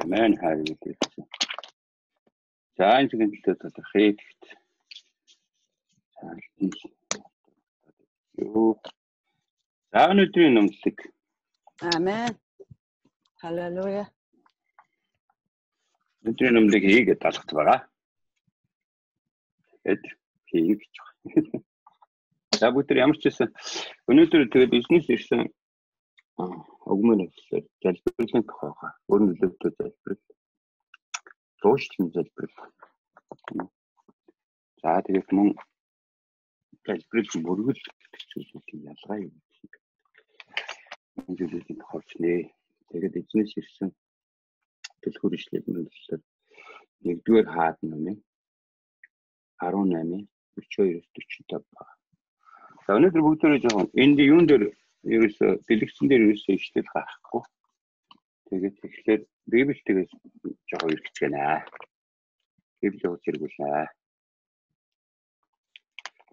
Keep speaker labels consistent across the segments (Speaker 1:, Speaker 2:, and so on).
Speaker 1: Амен хайрлалаа. За энэ зүйлээ тодорхой хэлэхэд за өнөөдрийн номлог.
Speaker 2: Амен. Халелуя.
Speaker 1: Өнөөдрийн номлог хийгээд алхах байгаа. Тэгэд хийх гэж байна. За бүгд ямар ч байсан өнөөдөр тэгээд бизнес ирсэн огмон хэлээр залбиралын тухайга өөр нөлөөтэй залбирал. Зуучлан залбирал. За тэгээд мөн залбирал мөргөл гэдэг зүйлийн ялгаа юм. Энэ зүйлийн тухайч нэ. Тэгээд эзнээс ирсэн төлхөр ишлэл нөлөөлөл 1-р Хаадын номын 18 42-45 байна. За өнөөдөр бүгдээрээ жоохон энд юун дээр ерөөсө дэлгэцэн дээр ерөөсө ишлэл гарахгүй. Тэгээд тэгэхээр Библиэс жоохон 읽эж байна. Библийг үзэргүүлнэ.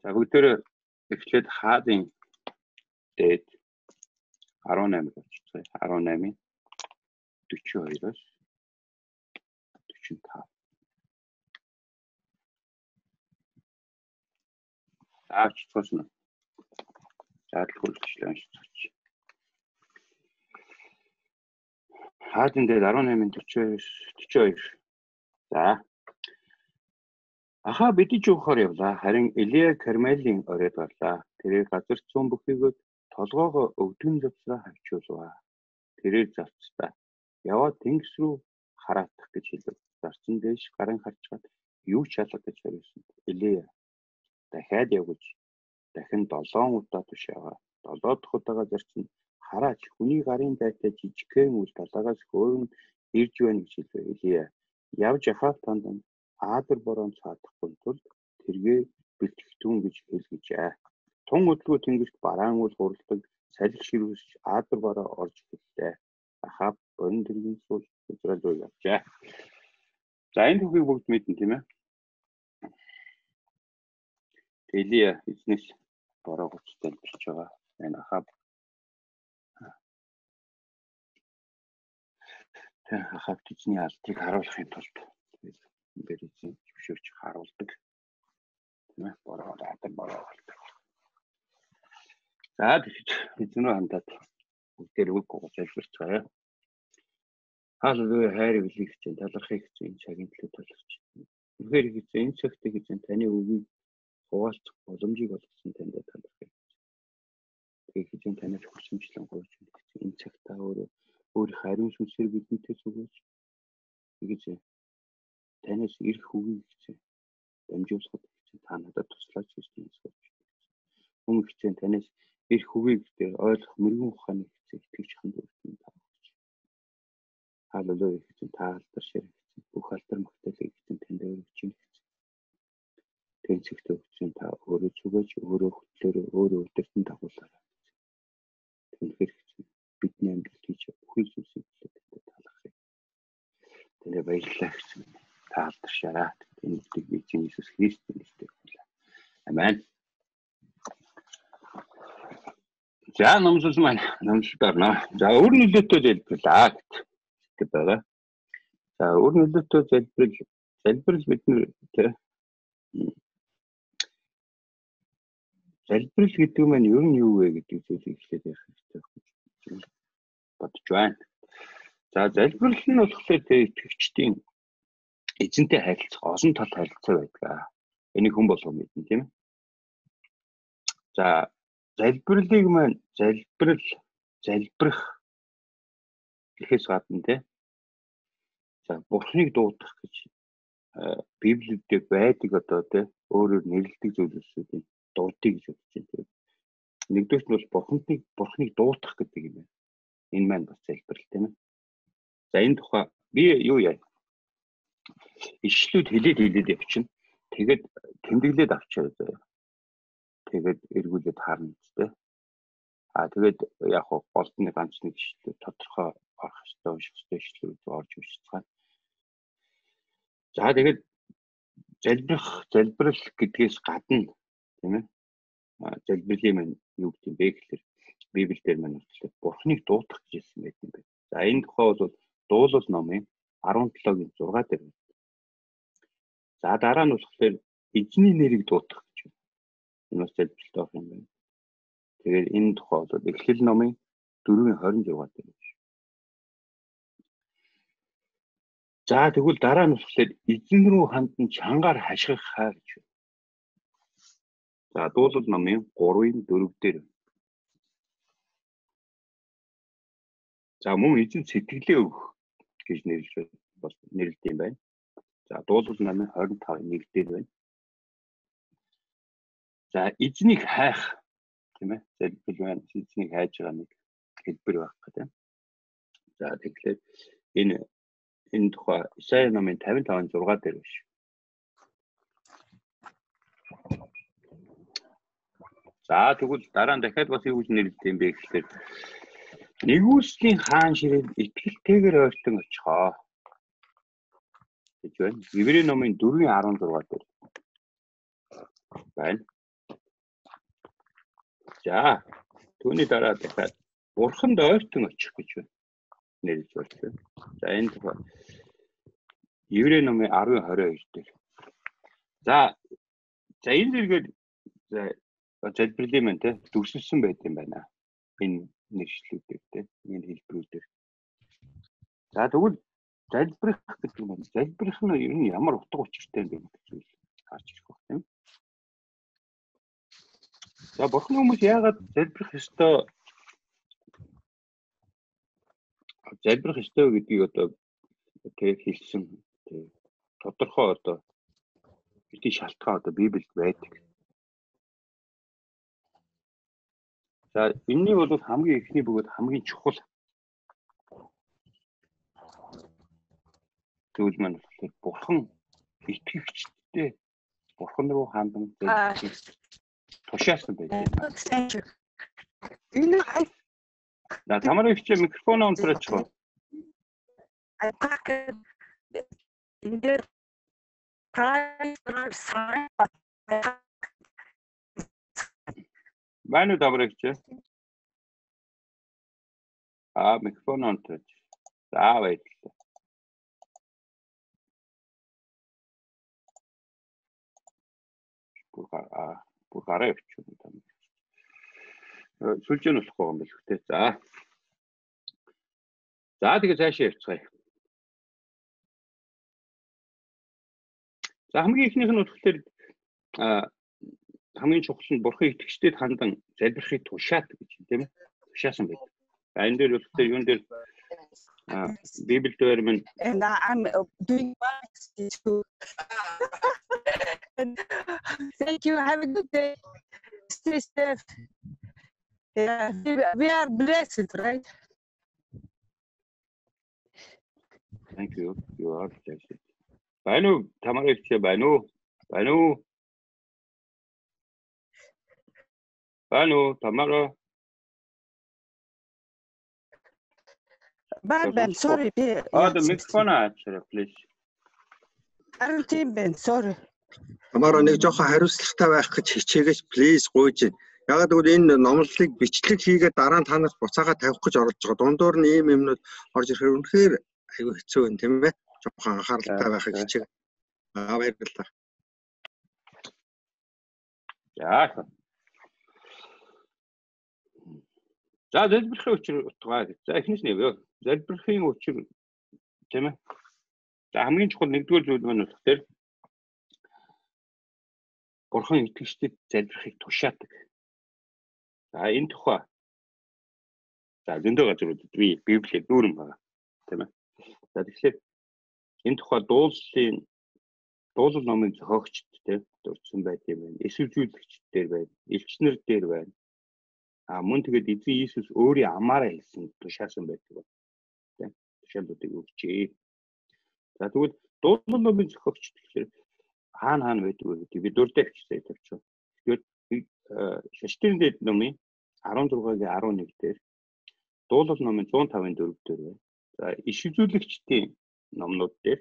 Speaker 1: За бүгдээрээ эхлээд Хаадын Дээд 18 болчихсон. 18-ийн 42-оос 45. Авч цосно. Заадал хөлчлөө уншиж. Хаадын Дээд 18-ийн 42. За. Ахаб идэж уухаар явлаа. Харин Елиа Кармелын оройд гарлаа. Тэрээр газарт суун бөхийгөөд толгойгоо өвдгөн завсраа хавчуулав. Тэрээр зарцдаа. Яваад тэнгис рүү хараадах гэж хэлэв. Зарцын дээш гарын харчгаад юу ч алга гэж хариулсан. Елиа Дахиад явж дахин 7 удаа тушаага. 7 дахь удаага зарцсан хараач хүний гарын дайтай жижигхэн үл далаагаас хөөрн ирж байна гэж хэлв. Елиа Явж Ахабт аадар борон цаадахгүй тул тэргээ бэлтгэхтүүн гэж хэлгэжээ. Тун өдгөө тэнгист бараан үл хуралдаг салхи ширүүс аадар бороо орж ирлээ. Ахаб борон тэргийн сул Израиль руу явжээ. За энэ түүхийг бүгд мэднэ тийм ээ. Елиа эзнес бороо гоцтой болж байгаа. Энэ Ахаб Ахаб эзний алдрыг харуулахын тулд ингээд эзэн зөвшөөрч харуулдаг. Тийм ээ. Бороо аадар бороо болдог. За тэгэж эзэн рүү хандаад бүгдээр үг гооч залбирч байгаа. Халелуя хайр үлийх чинь талархыг чинь цагийн төлөө талархж. Үнэхээр эзэн энэ цагтыг эзэн таны үгийг хуваалцах боломжийг олгосон танд талархыг. Тэгээд эзэн танаас хүсэмжлэн гойж энэ цагтаа өөр хариу сүнсээр бидэнтэй зүгөөж тэгэж танаас ирэх үгийг эзэн дамжуулахад эзэн та надад туслаач гэж хэлсэн. Хүн эзэн танаас ирэх үгийг дээр ойлгох мөргөн ухааны эзэн итгэж хандуулсан та. Халелуя эзэн та алдар ширх бүх алдар магтаалыг эзэн танд өргөж чинь. Тэнцэгтэй эзэн та өөрөө зүгэж өөрөө хөтлөөрөө өөрөө өдөртөн дагуулаарай. Үнэхээр бидний амьдрал хийж бүхий зүйлсийг талархъя. Тэнд баярлалаа гэсэн. Та алдаршаарай. Энэ үгтийг эзэн Иесус Христосийн нэрээр хүлээн. Амен. За номсол маань номсол байна. За өөр нөлөөтэй залбирлаа гэдэг байгаа. За өөр нөлөөтэй залбирал бид нэр залбирал гэдэг нь ер нь юу вэ гэдэг зүйлийг эхлээд ярих хэрэгтэй бодож байна. За залбирал нь болохоор итгэгчдийн эзэнтэй харилцах олон тал харилцаа байдаг. Энийг хүн болгоо мэднэ тийм ээ. За залбиралыг маань залбирах гэхээс гадна тийм. За Бурхныг дуудах гэж Библиэд байдаг одоо тийм өөрөөр нэрлэдэг зүйлсүүдийн дуудыг гэж бодож байна. Нэгдүгээрт нь бол Бурхныг дуудах гэдэг юм байна. Энэ маань бас залбирал тийм ээ. За энэ тухай би юу яа? Ишлүүд хэлээд явчихна. Тэгээд тэмдэглээд авчаа заяа. Тэгээд эргүүлээд харна үстэй. Тэгээд яг голд нэг ганц нэг ишлүүд тодорхой орох ёстой, унших ёстой ишлүүд орж ирчихсэн. За тэгээд залбирал гэдгээс гадна тийм ээ. Залбирлын маань юу гэдэг юм бэ гэхээр Библиэлд маань болохоор Бурхныг дуутах гэсэн байт юм байна. За энэ тухай бол дуулал номын 17-гийн 6 дээр байна. За дараа нь болохоор эзний нэрийг дуутах гэж байна. Энэ бас залбиралтай байх юм байна. Тэгээд энэ тухай бол Эхлэл номын 4:26 дээр байна. За тэгвэл дараа нь болохоор эзэн рүү хандан чангаар хашгирхаа гэж байна. За дуулал номын 3:4 дээр. За мөн эзэн сэтгэлээ өгөх гэж нэрлэдэг юм байна. За дуулал номын 25:1 дээр байна. За эзнийг хайх тийм ээ. Залбирал байна. Эзнийг хайж байгаа нэг хэлбэр байх гэдэг. За тэгэхээр энэ тухай Исая номын 55:6 дээр биш. За тэгвэл дараа нь дахиад бас юу гэж нэрлэдэг юм бэ гэхээр нэгүслийн хаан ширээнд итгэлтэйгээр ойртон очихоо гэж байна. Еврей номын 4:16 дээр байна. За түүний дараа дахиад Бурханд ойртон очих гэж байна. Нэрлэж байна. За энэ тухай Еврей номын 10:22 дээр. За энэ зэрэгээр залбирлын маань те төгсөлсөн байт юм байна. Энэ нэршлүүдээр те энэ хэлбэрүүдээр. За тэгвэл залбирах гэдэг юм байна. Залбирах нь ер нь ямар утга учиртай юм бэ гэдэг зүйл гарч ирэх байх тийм. За бурхан хүмүүс яагаад залбирах ёстой гэдгийг одоо тэг хэлсэн тодорхой одоо бидний шалтгаан одоо Библиэд байдаг. За энэний бол хамгийн эхний бөгөөд хамгийн чухал зүйл маань болохоор бурхан итгэгчтэй бурхан руу хандан тушаасан байдаг. На тамаар ихчээ микрофон онцрооч. Байна уу тамаар ихчээ? Микрофон онцрооч. За баярлалаа. Бүр гараа явчих юм байна. Сүлжээ нь болохгүй юм биш үү? За. За тэгээ цаашаа явцгаая. За хамгийн ихнийх нь болохоор хамгийн чухал нь бурхан итгэгчдэд хандан залбирахыг тушаад гэж тийм ээ. Тушаасан байдаг. Энэ дээр болохоор юун дээр Библиэд байна.
Speaker 2: And I'm doing my too. Thank you. Have a good day. Stay safe. Yeah, we are blessed, right?
Speaker 1: Thank you. You are blessed. Байна уу? Тамаар ихчээ байна уу? Байна уу? Байна уу? Тамаар.
Speaker 2: Ben sorry.
Speaker 1: The microphone actually, please.
Speaker 2: Ben sorry.
Speaker 3: Тамаараа нэг жоохон хариуцлагатай байх гэж хичээгэж please гуйж байна. Ягаад гэвэл энэ номлолыг бичлэг хийгээд дараа нь танаас буцаага тавих гэж оролж байгаа. Дундуур нь ийм юмнууд орж ирэхээр үнэхээр аюу хэцүү юм тийм ээ. Жоохон анхааралтай байхыг хичээг. Баярлалаа.
Speaker 1: За. За залбирахын учир утгаа. За эхнээс нь явъя. Залбирахын учир тийм ээ. За хамгийн чухал нэгдүгээр зүйл маань болохоор бурхан итгэгчдэд залбирахыг тушаадаг. За энэ тухай за зөндөө газрууд би Библиэд дүүрэн байгаа тийм ээ. За тэгэхээр энэ тухай дуулал номын зохиогчд тийм дурдсан байт юм байна. Эсвэлжүүлэгчдээр байна. Элчнэр дээр байна. Мөн тэгээд эзэн Иесус өөрийн амаараа хэлсэн тушаасан байдаг байна. Тийм тушаалуудыг өгчээ. За тэгвэл дуулал номын зохиогчд гэхээр хаана байдаг вэ гэдэг би дуртай хичээе тавьчих. Тэгэхээр Харин Дээд номын 16-11 дээр дуулал номын 105-4 дээр байна. За иш үзүүлэгчдийн номнууд дээр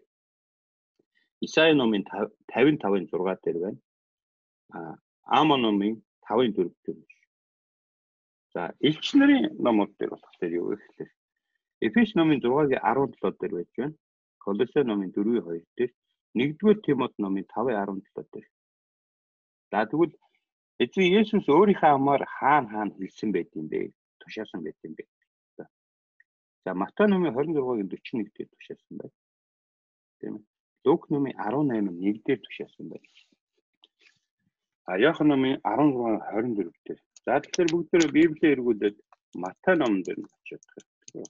Speaker 1: Исаи номын 55-ын 6 дээр байна. Ама номын 5-ын 4 дээр. За, элч нарын номууд дээр болохоор юу вэ гэхээр Эфес номын 6-гийн 17 дээр байж байна. Колосе номын 4-2 дээр, 1-р Тимот номын 5-17 дээр. За тэгвэл эцэг Есүс өөрийнхөө амаар хаана хэлсэн байт юм бэ? Тушаасан байт юм бэ? За Матай номын 26-гийн 41 дээр тушаасан байна. Тийм ээ. Лук номын 18-1 дээр тушаасан байна. Яохан номын 16-24 дээр. За тэгэхээр бүгдээрээ Библийг эргүүлээд Матай номон дээр нь очиж байгаа.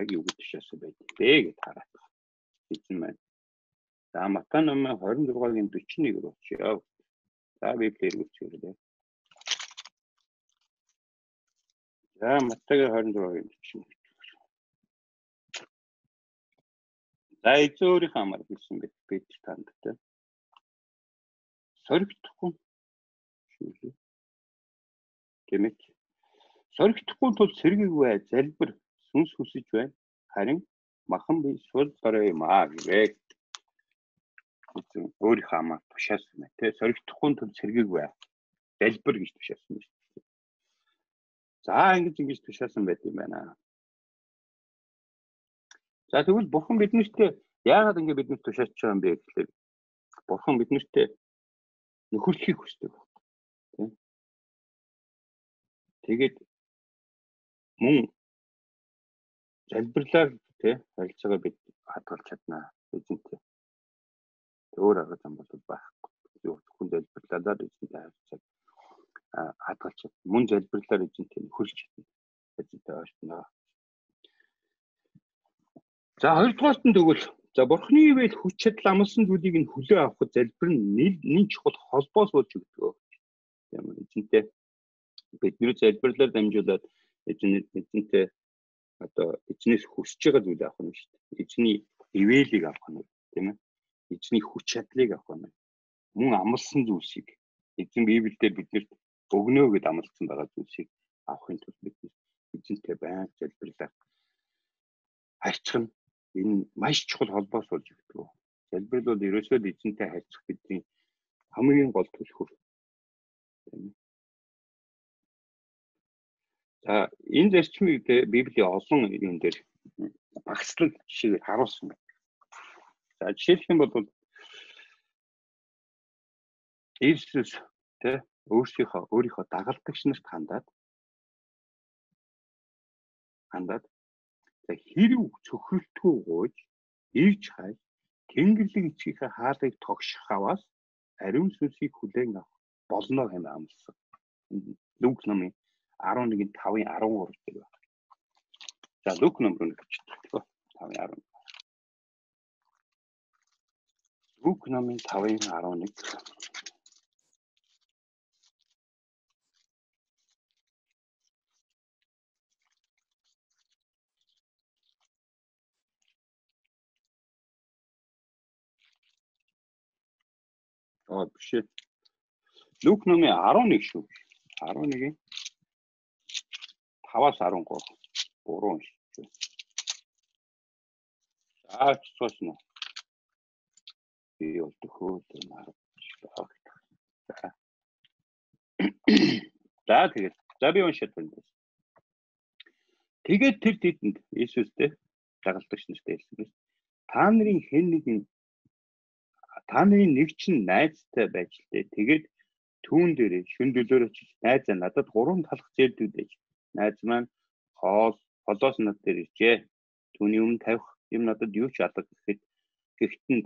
Speaker 1: Яг юу гэж тушаасан байт бэ гэж хараадах. Эзэн маань. За Матай номын 26-гийн 41 рүү очиё. За Библийг эргүүлчихээ. За Матайгийн 26-гийн 41. За эзэн өөрийнхөө амаар хэлсэн байх Петр танд тэ. Соригдохгүй шүү. Тэмээ. Соригдохгүй тул сэргийгүй залбир сүнс хүсэж байна. Харин махан би сул дорой юм гэвэ. Эзэн өөрийнхөө амаар тушаасан байна тэ. Соригдохгүй тул сэргийгүй залбир гэж тушаасан байна. За ингэж тушаасан байт юм байна. За тэгвэл бурхан биднэртээ яагаад ингэ биднэрт тушааж байгаа юм бэ гэхээр бурхан биднэртээ нөхөрлөхийг хүсдэг байна. Тэгээд мөн залбирлаар харилцаагаа бид хадгалж чаднаа эзэнтэй. Өөр арга зам бол байхгүй. Зөвхөн залбирлаар эзэнтэй харилцааг хадгалж чадна. Мөн залбирлаар эзэнтэй нөхөрлж чадна. Эзэнтэй ойртноо. За хоёрдугаарт нь тэгвэл за бурхны ивэл хүч чадал амлсан зүйлийг нь хүлээн авахд залбир нь нэн чухал холбоос болж өгдөг. Тийм үү эзэнтэй бидний залбирлаар дамжуулаад эзэнтэй одоо эзнээс хүсэж байгаа зүйл авах нь шүү дээ. Эзний ивэлийг авах нь тийм ээ. Эзний хүч чадлыг авах нь. Мөн амлсан зүйлсийг эзэн Библиэлд биднэрт өгнө гэд амласан байгаа зүйлсийг авахын тулд бид эзэнтэй байнга залбирлаа. Харьцах нь энэ маш чухал холбоос болж өгдөг. Залбирал бол ерөөсөө эзэнтэй харьцах бидний хамгийн гол түлхүүр. За энэ зарчмыг Библийн олон юм дээр багслаг жишээгээр харуулсан байна. За жишээлх юм бол Иесус өөрийнхөө дагалдагч нарт хандаад за хэрв цөхрөлтгүй гуйж ирж хай Тэнгэрлэг эцгийнхээ хаалгыг тогших аваас ариун сүнсийг хүлээн авах болно хэмээн амласан. Лук номын 11-5-13 дээр байна. За Лук ном руу нэвчдэг. 5-11. Лук номын 5-11. Биш. Лук номын 11 шүү. 11-ийн 5-аас 13. Буруу шүү. За цосно. Би бол төхөөд маргаж байгаа. За тэгээд би уншаад байна. Тэгээд тэр тэдэнд Иесустэй дагалдагч нартай хэлсэн биз. Та нарын нэг чинь найзтай байж л дээ. Тэгээд түүн дээр шүн дөлөөр очиж найзаа надад 3 талах зээлдүүд ээж. Найз маань холоос над дээр иржээ. Түүний өмнө тавих юм надад юу ч алга гэхэд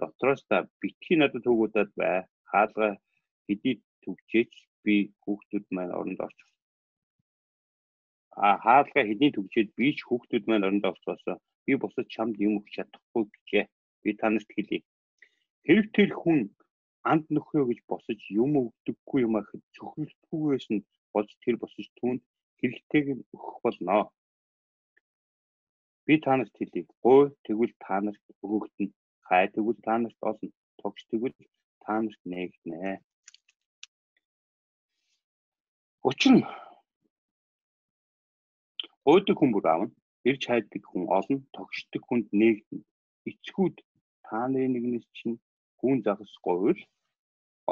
Speaker 1: дотроос та битгий надад төгөөдөд бай. Хаалга хэдий төгжээч би хүүхдүүд маань оронд орчих. Хаалга хэдий төгжээд би ч хүүхдүүд маань оронд орцоосоо би босож чамд юм өгч чадахгүй гэжээ. Би танарт хэлье. Хэрэг тэр хүн анд нөхрөө гэж босож юм өгдөггүй юм ахад цөхрөлтгүйгээс нь болж тэр босож түүнд хэрэгтэйг өгөх болно. Би танарт хэлье. Гой тэгвэл танарт өгөгдөнө. Хай тэгвэл танарт олно. Тогш тэгвэл танарт нээгдэнэ. Учир нь гойдаг хүн бүр аавна. Ирж хайдаг хүн олно. Тогшдог хүнд нээгдэнэ. Эцгүүд та нарын нэгнээс чинь гүн загасгүй л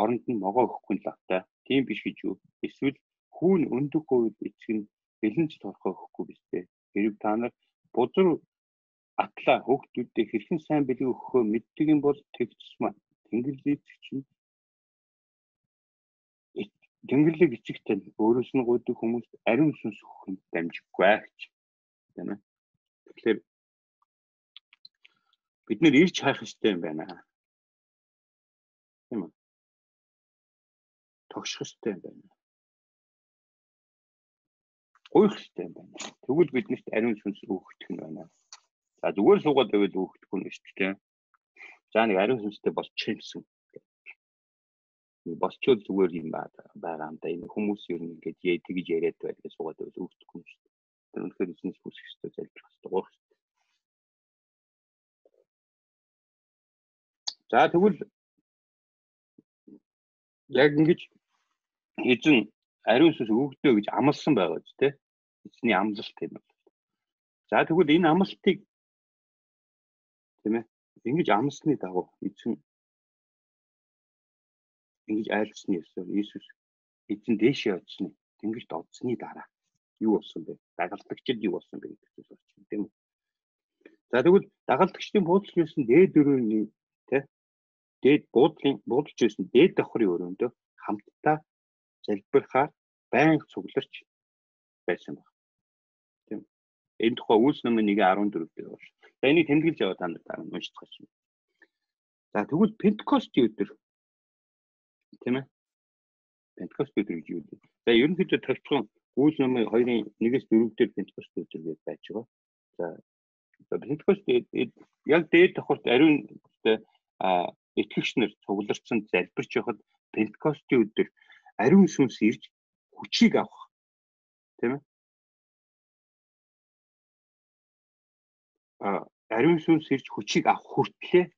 Speaker 1: оронд нь могоо өгөхгүй л автай. Тийм биш гэж юу? Эсвэл хүүн өндөггүй эцэг нь бэлэнч торхоо өгөхгүй биш үү? Хэрэг та нар бузар атлаа хүүхдүүдэд хэрхэн сайн бэлэг өгөхөө мэддэг юм бол тэгчмээ. Тэнгэрлэг чинь Тэнгэрлэг эцэгтэй өөрөөс нь гуйдаг хүмүүст ариун сүнс өгөх нь дамжиггүй гэж. Тийм ээ. Тэгэхээр бид нэр ирж хайх хэрэгтэй юм байна. Тийм үү? Тогших хэрэгтэй юм байна. Гуйх хэрэгтэй юм байна. Тэгвэл биднэрт ариун сүнс өгөх нь байна. За зүгээр суугаад байвал өгөхгүй нь шүү дээ. За нэг ариун сүнстэй болчих юмсан. Босчод зүгээр юм байгаа юм да. Энэ хүмүүс ер нь ингэж тэгж яриад байдаг суугаад байвал өгөхгүй нь шүү дээ. Тэр үнэхээр эзнес хүсэх хэрэгтэй залбирах хэрэгтэй гуйх хэрэгтэй. За тэгвэл яг ингэж эзэн ариун сүнс өгдөө гэж амласан байгаа ч тийм эзний амлалт юм байна. За тэгвэл энэ амлалтыг тийм ээ ингэж амласны дагуу эзэн ингэж айлцсны ёсоор Иесус эзэн дээшээ очсны тэнгэрт одсны дараа юу болсон бэ? Дагалдагчид юу болсон бэ гэдэг зүйл болчихно тийм үү? За тэгвэл дагалдагчдын буудалж байсан дээд өрөөний тийм дээд буудалж байсан дээд давхрын өрөөндөө хамтдаа залбирахаар байнга цугларч байсан баг. Тийм. Энэ тухай Үлс номын 1:14 дээр байна. За энийг тэмдэглэж яваа та нар уншицгааш. За тэгвэл Пентекостийн өдөр тийм ээ. Пентекостийн өдөр гэж юу вэ? За ерөнхийдөө товчхон Үлс номын 2:1-4 дээр Пентекостийн өдөр гэж байж байгаа. За Пентекост яг дээд давхарт ариун итгэгч нар цугларсан залбирч явахад Пентекостийн өдөр ариун сүнс ирж хүчийг авах тийм ээ. Ариун сүнс ирж хүчийг авах хүртлээр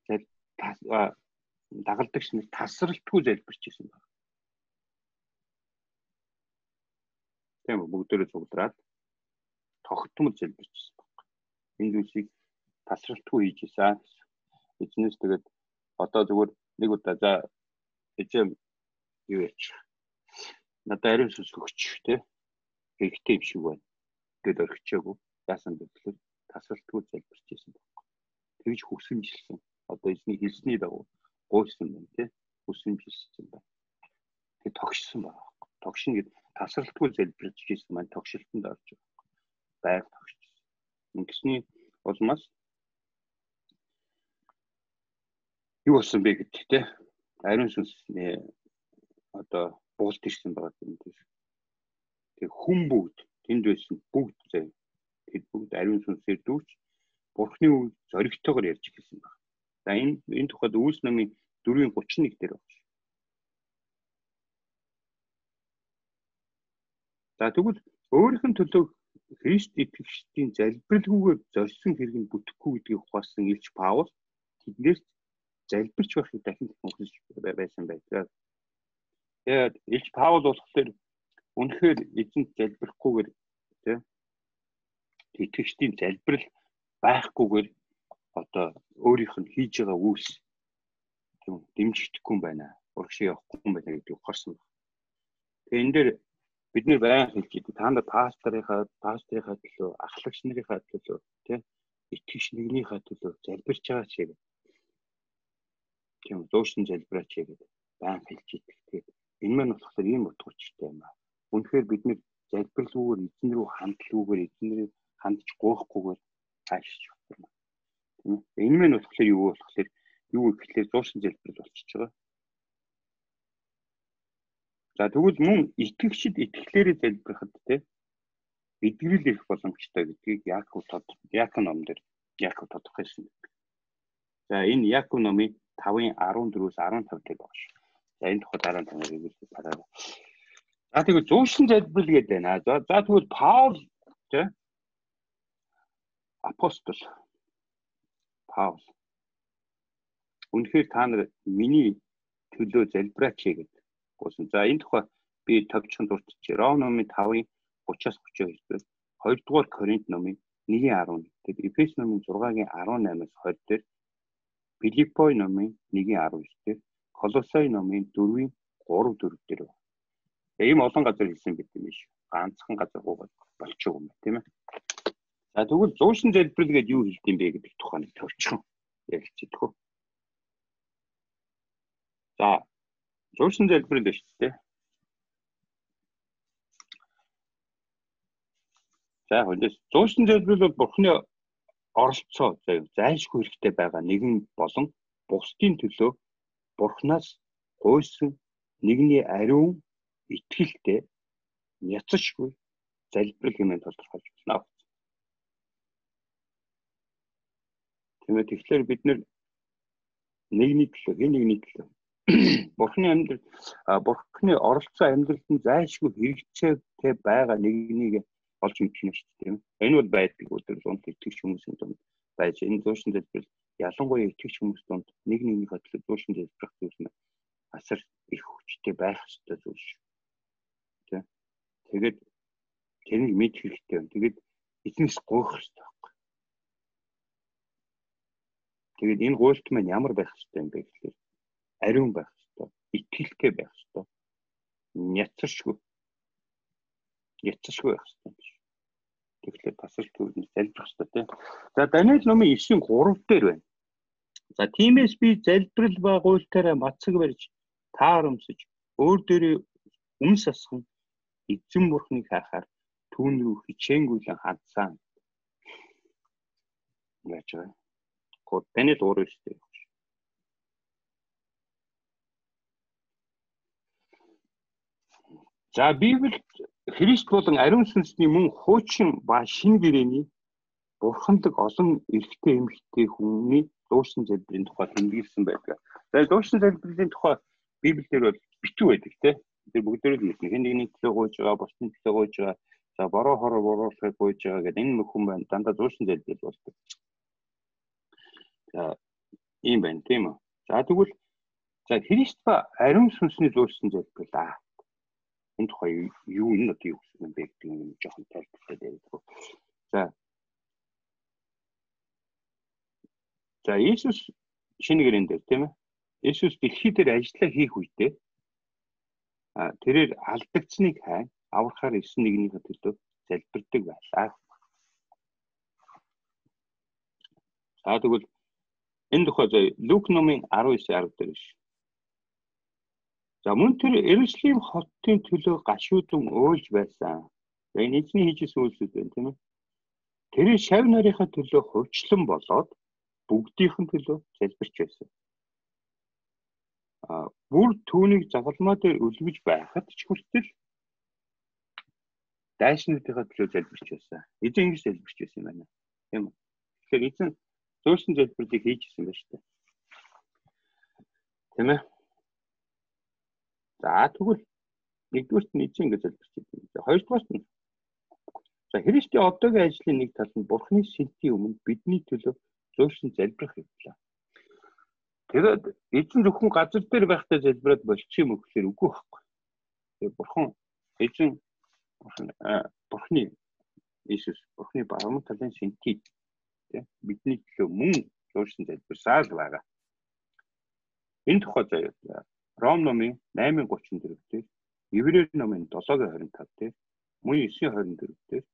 Speaker 1: дагалдагч нар тасралтгүй залбирч ирсэн байна. Тийм үү бүгдээрээ цуглараад тогтмол залбирч ирсэн байна. Энэ зүйлсийг тасралтгүй хийж ийсэн. Эзнээс тэгээд одоо зүгээр нэг удаа за эзэм юу яач. Надад ариун сүнс өгч тий. Хэрэгтэй юм шиг байна. Гэт орхичаагүй. Яасан бэ гэхээр тасралтгүй залбирч ирсэн байна. Тэгж хүсэмжилсэн. Одоо эзний хэлсний дагуу гуйсан байна тий. Хүсэмжилсэн байна. Тэг тогшсон байна. Тогшин гэд тасралтгүй залбирч ирсэн маань тогшилтонд орж байгаа. Байг тогшсон. Ингэсний улмаас юу болсон бэ гэдэг тий. Ариун сүнс одоо буулт ирсэн байгаа юм тийм. Тэг хүн бүгд тэнд байсан бүгд зав. Тэд бүгд ариун сүнсээр дүүрч Бурхны үг зоригтойгоор ярьж хэлсэн байна. За энэ тухайд Үлс номын 4:31 дээр байна. За тэгвэл өөрийнх нь төлөө Христ итгэгчдийн залбиралгүйгээр зорьсон хэрэг нь бүтэхгүй гэдгийг ухаарсан Илч Паул тэднээс залбирч байхыг дахин хүсэж байсан байдаг. Тэгээд Илч Паул болохоор үнэхээр эзэнт залбирахгүйгээр тийм итгэгчдийн залбирал байхгүйгээр одоо өөрийнх нь хийж байгаа үйлс тийм дэмжигдэхгүй юм байна. Урагшаа явахгүй юм байна гэдгийг ухаарсан байна. Тэгээ энэ дээр бид нэр байнга хэлж идэв. Та нар пасторынхаа төлөө, ахлагч нарынхаа төлөө тийм итгэгч нэгнийхээ төлөө залбирч байгаа ч гэдэг. Тийм зуучлан залбираач гэдэг байнга хэлж идэв. Тэгээд энэ маань болохоор ийм утгаарчтай юм аа. Үнэхээр бид нэр залбирлгүйгээр эзэн рүү хандлагүйгээр эзнэрийг хандж гоохгүйгээр цаашиж явах юм. Энэ маань болохоор юу болохоор юу гэхлээр зуучлан залбирал болчихж байгаа. За тэгвэл мөн итгэгчид итгэлээрээ залбирахад тийм эдгэрэл ирэх боломжтой гэдгийг Яаков номдэр Яаков тодорхойлсон. За энэ Яаков номын 5:14-15 дээр байна. За энэ тухай дараа нь таныг хэлж тараа. За тэгвэл зуучлан залбирал гэдэг байна. За тэгвэл Паул тийм апостол Паул үнэхээр та нар миний төлөө залбираач гэдэг. За энэ тухай би товчхон дурдчихъя. Ром номын 5:30-32 дээр 2 дугаар Коринт номын 1:10 дээр Эфес номын 6:18-20 дээр Филиппой номын 1:19 дээр, Колосой номын 4:3-4 дээр байна. Ийм олон газар хэлсэн бид юм биш. Ганцхан газар болчихгүй юм тийм ээ. За тэгвэл зуушин залбирал гэдэг юу хэлдэг юм бэ гэдэг тухайд товчхон ярилцдаг хөө. За зуушин залбирал биш үү? За хөөс зуушин залбирал бол Бурхны оролцоо зайлшгүй хэрэгтэй байгаа нэгэн болон бусдын төлөө Бурхнаас гуйсан нэгний ариун итгэлтэй няцшгүй залбирал хэмээн тодорхойлж байна. Тэгмээ тэгэхээр бид нэгний төлөө Бурхны амьдрал Бурхны оролцоо амьдралд нь зайлшгүй хэрэгцээтэй байгаа нэгнийг олж мэднэ шүү дээ. Энэ бол байдаг өдөр дунд итгэж хүмүүсийн дунд байж энэ зуушин залбирал ялангуяа итгэж хүмүүс дунд нэгнийхээ төлөө зуушин залбирах зүйл нь асар их хүчтэй байх ёстой зүйл шүү. Тэ. Тэгээд тэрийг мэдэх хэрэгтэй байна. Тэгээд эзнээс гуйх хэрэгтэй байхгүй. Тэгээд энэ гуйлт маань ямар байх хэрэгтэй юм бэ гэхээр ариун байх хэрэгтэй, итгэлтэй байх хэрэгтэй, няцшгүй байх хэрэгтэй. Тэгэхээр тасалбар нь залбирах хэрэгтэй тийм. За Даниэл номын 9:3 дээр байна. За тиймээс би залбирал ба гуйлтаараа мацаг барьж таарамсаж өөр дээрээ үнс асхан эзэн Бурхныг хаахаар түүн рүү хичээнгүйлэн хандсан. Яаж вэ? Даниэл 3:9 дээр. За Библиэд Христ болон ариун сүнсний мөн хуучин ба шинэ гэрээний бурханлаг олон эрэгтэй эмэгтэй хүний зуушин залбирын тухай тэмдэглэсэн байдаг. За зуушин залбирын тухай Библиэлд бол битүү байдаг тийм. Тэр бүгдээрээ л мэднэ. Хэн нэгний төлөө гуйж байгаа, бусдын төлөө гуйж байгаа, за бороо хороо боруулахыг гуйж байгаа гэдэг энэ хүн байна. Дандаа зуушин залбирал болдог. За ийм байна тийм үү. За тэгвэл за Христ ба ариун сүнсний зуушин залбирал энэ тухай юу энэ одоо юу гэсэн юм бэ гэдэг юм жоохон тайлбарлаад ярьдаг. За Иесус шинэ гэрэн дээр тийм ээ. Иесус дэлхий дээр ажиллаа хийх үедээ тэрээр алдагдсныг хайн аврахаар 9 нэгнийхээ төлөө залбирдаг байлаа. За тэгвэл энэ тухай Лук номын 19:10 дээр биш. За мөн тэр Иерусалим хотын төлөө гашуудан уйлж байсан. Энэ эзний хийжсэн үйлсүүд байна тийм ээ. Тэр шав нарийнхаа төлөө хувьчлан болоод бүгдийнхэн төлөө залбирч байсан. Бүр түүнийг загалмаа дээр өлгөж байхад ч хүртэл дайснуудынхаа төлөө залбирч байсан. Эзэн ингэж залбирч байсан юм байна. Тийм үү? Тэгэхээр эзэн зуушин залбирлыг хийжсэн байна шүү дээ. Тийм ээ. За тэгвэл нэгдүгürt нь эзэн ингэж залбирч байсан. Хоёрдугаарт нь за Христийн одоогийн ажлын нэг тал нь Бурхны сэнтийн өмнө бидний төлөө зуушин залбирах явлаа. Тэгээд эзэн зөвхөн газар дээр байхдаа залбираад болчих юм уу гэхээр үгүй байхгүй. Тэгээд Бурхны Иесус Бурхны баруун талын сэнтийг тийм бидний төлөө мөн зуушин залбирсаа л байгаа. Энэ тухай заяа Ром номын 8:34 дээр, Еврей номын 7:25 дээр, мөн 9:24 дээр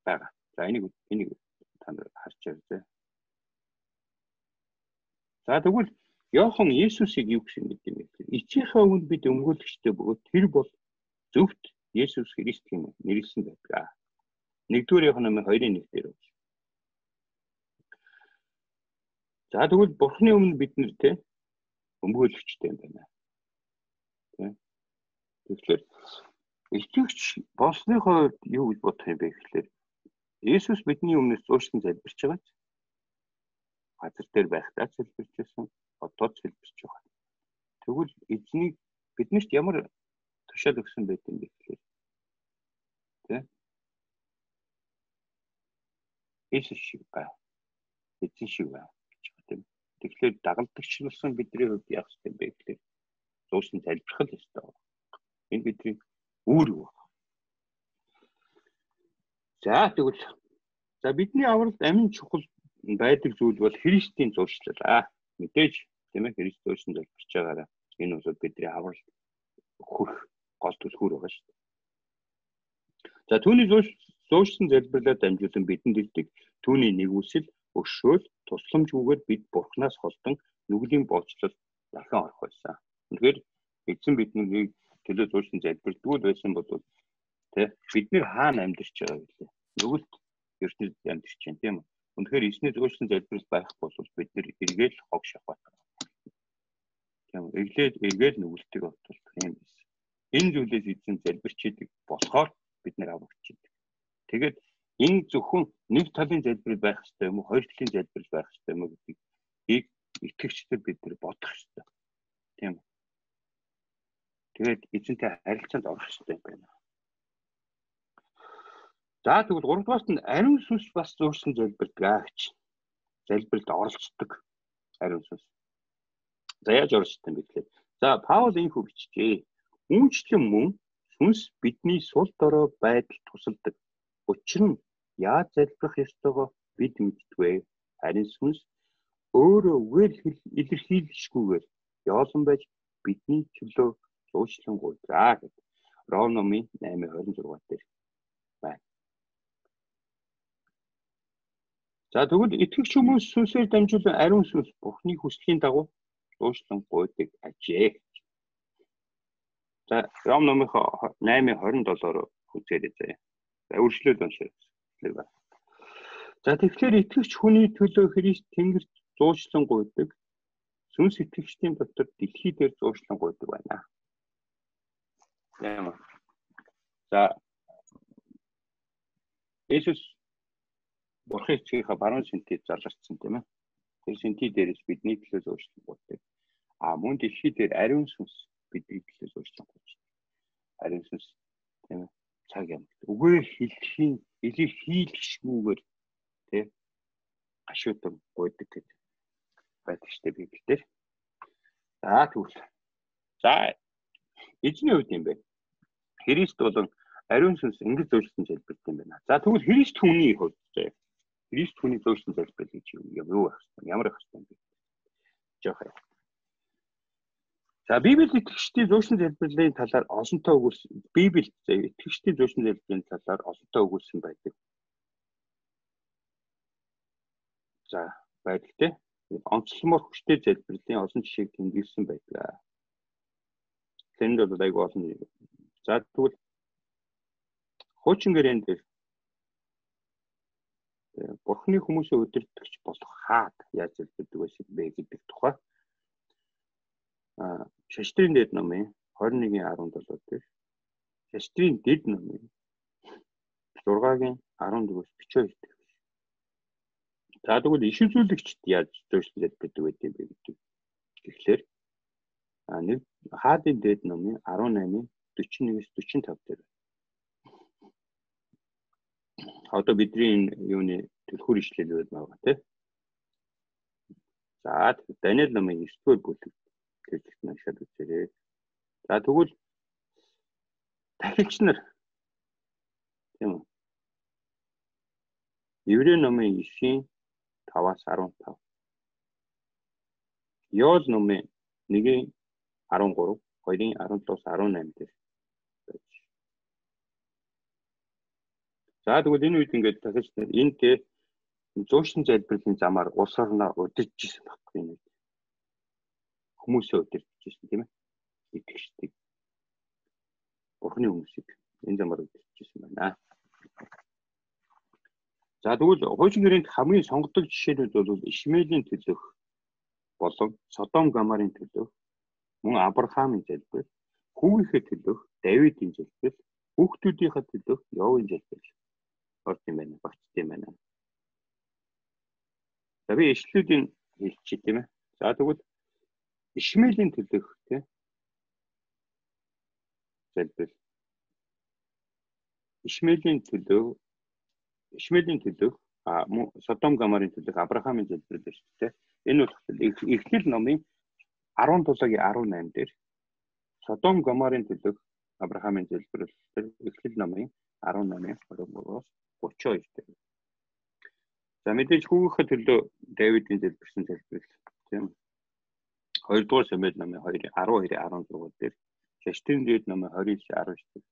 Speaker 1: байгаа. За энийг танд харж байна. За тэгвэл Иохан Иесусыг юу гэсэн мэт юм бэ? Эцгийнхээ өмнө бид өмгөөлөгчтэй бөгөөд тэр бол зөвхт Иесус Христ гэмээр нэрлсэн байдаг. 1-р Иохан номын 2:1 дээр байна. За тэгвэл Бурхны өмнө бид нэр те өмгөөлөгчтэй юм байна. Тийм. Тэгэхээр итгэгч болсны хувьд юу гэж бодох юм бэ гэхээр Иесус бидний өмнөөс зуушин залбирч байгаа. Газар дээр байхдаа залбирч байсан, одоод залбирч байгаа. Тэгвэл эзнийг биднэрт ямар тушаал өгсөн байт юм бэ гэхээр тийм. Иесус шиг бай. Эзэн шиг бай. Тэгэхээр дагалдагчлуулсан бидний хувьд яах ёстой бэ гэхээр зуушин залбирах л ёстой. Энэ бидний үүрэг байна. За тэгвэл за бидний авралт амин чухал байдаг зүйл бол Христийн зуршлал. Мэдээж тийм ээ Христ зурсан залбирч байгаараа энэ бол бидний аврал хөрх гол түлхүүр байгаа шүү дээ. За түүний зурсан залбирлаа дамжуулан бидэнд ирдэг түүний нэгүсэл өршөөл тусламжгүйгээр бид Бурханаас холдон нүглийн боолчлол дахин орох байсан. Тэгэхээр эзэн бидний төлөө зурсан залбирдгүүл байсан бол тий бид нэр хаана амьдарч байгаа вэ? Нүгэлт ертөнд амьдарч байна тийм үү? Үнэхээр эзний зурсан залбирал байх бол бид нэр эргээл хог шахах. Тийм эргээл нүгэлтийг отолдох юм биш. Энэ зүйлээс эзэн залбирч идэг болохоор бид нэр аврагч идэг. Тэгээд энэ зөвхөн нэг талын залбирал байх хэрэгтэй юм уу? Хоёр талын залбирал байх хэрэгтэй юм уу гэдгийг итгэгчдэр бид нэр бодох хэрэгтэй. Тийм үү? Тэгээд эзэнтэй харилцаанд орох хэрэгтэй юм байна. За тэгвэл 3 дугаарт нь ариун сүнс бас зурсан залбирдаг гэж. Залбиралд оролцдог ариун сүнс. За яаж оролцдог юм бэ гэхээр за Паул энэхүү бичжээ. Үүнчлэн мөн сүнс бидний сул дорой байдалд тусалдаг. Учир нь яаж залбирах ёстойгоо бид мэддэгвэ. Харин сүнс өөрөө үгээр илэрхийлшгүйгээр яолон байж бидний төлөө зуучлан гуйдгаа гэдэг. Ром номын 8:26 дээр байна. За тэгвэл итгэгч хүмүүс сүнсээр дамжуулан ариун сүнс Бурхны хүслийн дагуу зуучлан гуйдаг ажээ. За Ром номын 8:27-оор үзээрэй заяа. За үргэлжлүүлээд уншъя. За тэгэхээр итгэгч хүний төлөө Христ тэнгэрт зуучлан гуйдаг. Сүнс итгэгчдийн дотор дэлхий дээр зуучлан гуйдаг байна. Яа. За Есүс Бурхны эцгийнхаа баруун сэнтийг заларсан тийм ээ. Тэр сэнти дээрээс бидний төлөө зуучлан гуйдаг. Мөн дэлхий дээр ариун сүнс бидний төлөө зуучлан гуйдаг. Ариун сүнс тийм ээ. Цаг юм. Үгээр илэрхийлшгүйгээр тийм гашуудан гуйдаг гэдэг байдаг штеп Библиэлд. За тэгвэл. За эзний хувьд юм бэ. Христ болон ариун сүнс ингэж зөөжсөн залбирт юм байна. За тэгвэл Христ хүний хувьд заяа. Христ хүний зөөжсөн залбирал гэж юу байх вэ? Ямар байх вэ? Жоох яа. За Библиэд итгэгчдийн зөөжсөн залбирлын талаар олонтоо өгүүлсэн. Библиэд итгэгчдийн зөөжсөн залбирлын талаар олонтоо өгүүлсэн байдаг. За байдаг те. Онцломор хүчтэй залбирлын олон жишээг тэмдэглэсэн байдаг. Тэнд бол айгүй олон. За тэгвэл хуучин гэрэн дээр Бурхны хүмүүсээ удирдахч болох хаад яаж залбирдаг вэ гэдэг тухай Шаштрын дээд номын 21:17 дээр Шаштрын дээд номын 6-гийн 14-өөс 42 дээр. За тэгвэл иш үзүүлэгчд яаж зөөчлөн залбирдаг вэ гэдэг. Тэгэхээр нэг Хаадын дээд номын 18-ийн 41-ээс 45 дээр. Одоо бидний юуны төлхөр ишлэл байна тий. За Даниэл номын 9-р бүлэг тэгт уншаад үзээрэй. За тэгвэл тахилч нар тийм үү. Еврей номын 9-ийн 5-аас 15. Ёл номын 1-ийн 13, 2-ийн 17-аас 18 дээр. За тэгвэл энэ үед ингээд тахилч нар энэ дээр зуучин залбирлын замаар улс орноо удирдах гэсэн баггүй энэ. Хүмүүсээ удирдах гэсэн тийм ээ. Итгэгчдийг. Бурхны хүмүүсийг энэ замаар удирдах гэсэн байна. За тэгвэл хуучин гэрээнд хамгийн сонгодог жишээнүүд бол Ишмаэлийн төлөөх болон Содом Гоморын төлөөх, мөн Авраамын залбирал, хүүгийнхээ төлөөх Давидын залбирал, хүүхдүүдийнхээ төлөөх Йовын залбирал орд юм байна, багт юм байна. За би ишлүүдийн хэлчих тийм ээ. За тэгвэл Ишмаэлийн төлөөх тийм залбирал. Ишмаэлийн төлөөх Содом Гоморын төлөөх Авраамын залбирал биш тийм. Энэ бол Эхлэл номын 17-гийн 18 дээр Содом Гоморын төлөөх Авраамын залбирал Эхлэл номын 18-ийн 23-аас 32 дээр. За За мэдээж хүүгийнхээ төлөө Давидын залбирсан залбирал тийм. 2 дугаар Самуэль номын 12:16 дээр Шаштрын дээд номын 29:19 дээр.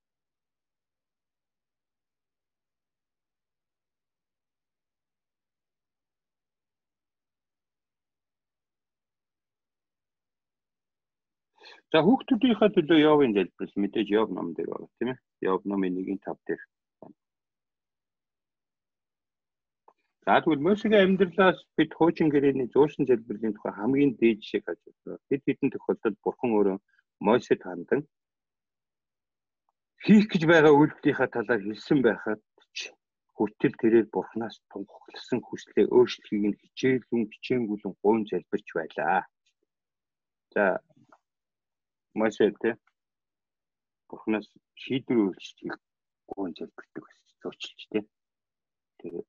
Speaker 1: За хүүхдүүдийнхээ төлөө Явын залбирал мэдээж Яв ном дээр байгаа тийм ээ. Яв номын 1:5 дээр. За тэгвэл Мосегийн амьдралаас бид хуучин гэрээний зуучлан залбирлын тухай хамгийн дээд жишээг харж байна. Хэдэн тохиолдолд Бурхан өөрөө Мосед хандан хийх гэж байгаа үйлдэлийнхаа талаар хэлсэн байхад ч хүртэл тэрээр Бурханаас тунхагласан хүслээ өөрчлөхийг нь хичээнгүлэн гуйн залбирч байлаа. За Мосед Бурханаас шийдвэр өөрчлөлт гуйн залбирдаг гэсэн зурчилж тийм. Тэр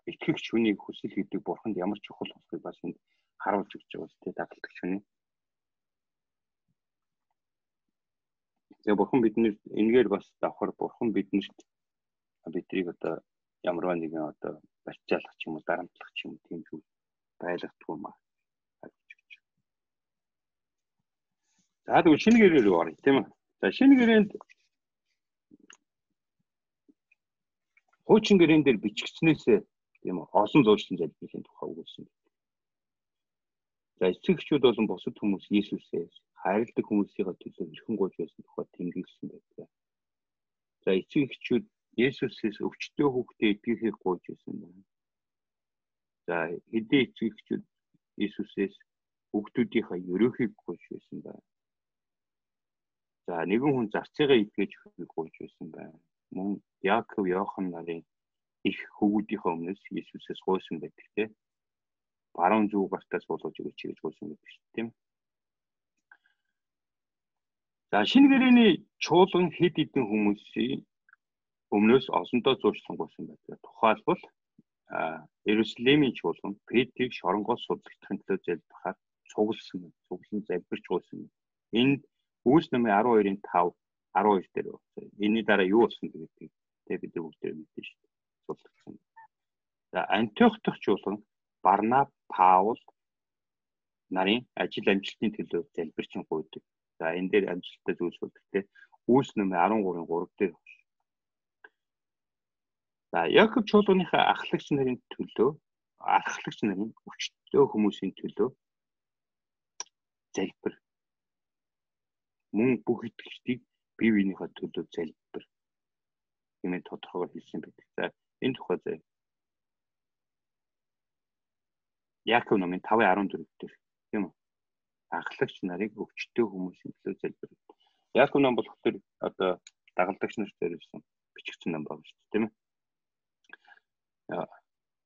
Speaker 1: итгэгч хүний хүсэл гэдэг Бурханд ямар чухал болохыг бас энд харуулж өгч байгаа тийм дагалдагч хүний. Тэгээ Бурхан биднэрт энэгээр бас давхар Бурхан биднэрт бидрийг одоо ямарваа нэгэн одоо барьцаалах ч юм уу дарамтлах ч юм уу тийм зүйл байлгадгүй маа. За тэгвэл шинэ гэрээр рүү оръё тийм үү. За шинэ гэрээнд хуучин гэрээн дээр бичигдснээсээ тийм үү олон зуршлын залбирлын тухай өгүүлсэн. За эцэгчүүд болон бусад хүмүүс Иесусээс хайрладаг хүмүүсийн төлөө хэрхэн гуйж байсан тухай тэмдэглэсэн байдаг. За эцэгчүүд Иесусээс өвчтөө хүүхдээ эдгэхийг гуйж байсан байна. За хэдий эцэгчүүд Иесусээс хүүхдүүдийнхээ ерөөхийг гуйж байсан байна. За нэгэн хүн зарцыгаа эдгэж өгөхийг гуйж байсан байна. Мөн Яаков, Йохан нарын их хөвгүүдийнхээ өмнөөс Иесусээс гуйсан байдаг тийм. Баруун зүүн гартаас болгож өгөөч гэж гуйсан байдаг шүү тийм. За шинэ гэрээний чуулган хэд хэдэн хүмүүсийн өмнөөс олондоо зуршлан гуйсан байдаг. Тухайлбал Иерусалимийн чуулган Петрийг шоронгоос судлагдахын төлөө залбирахаар цуглан залбирч гуйсан. Энд Үүс номын 12:5 12 дээр байна. Энэний дараа юу болсон гэдэг бид бүгдээ мэдэн шүү дээ. Судлагдсан. За Антиох дахь чуулган Барнаб, Паул нарын ажил амжилтын төлөө залбирчин гуйдаг. За энэ дээр амжилттай зүйлсүүлдэг те. Үүс номын 13:3 дээр байна. За Яков чуулганыхаа ахлагч нарын өвчтөө хүмүүсийн төлөө залбир. Мөн бүх итгэгчдийг бие биенийхээ төлөө залбир хэмээн тодорхойгоор хэлсэн байдаг. За энэ тухай зэ Яаков номын 5:14 дээр тийм үү? Ахлагч нарыг өвчтөө хүмүүсийн төлөө залбир. Яаков ном болохоор одоо дагалдагч нарт зориулсан бичигдсэн ном байна шүү дээ тийм ээ.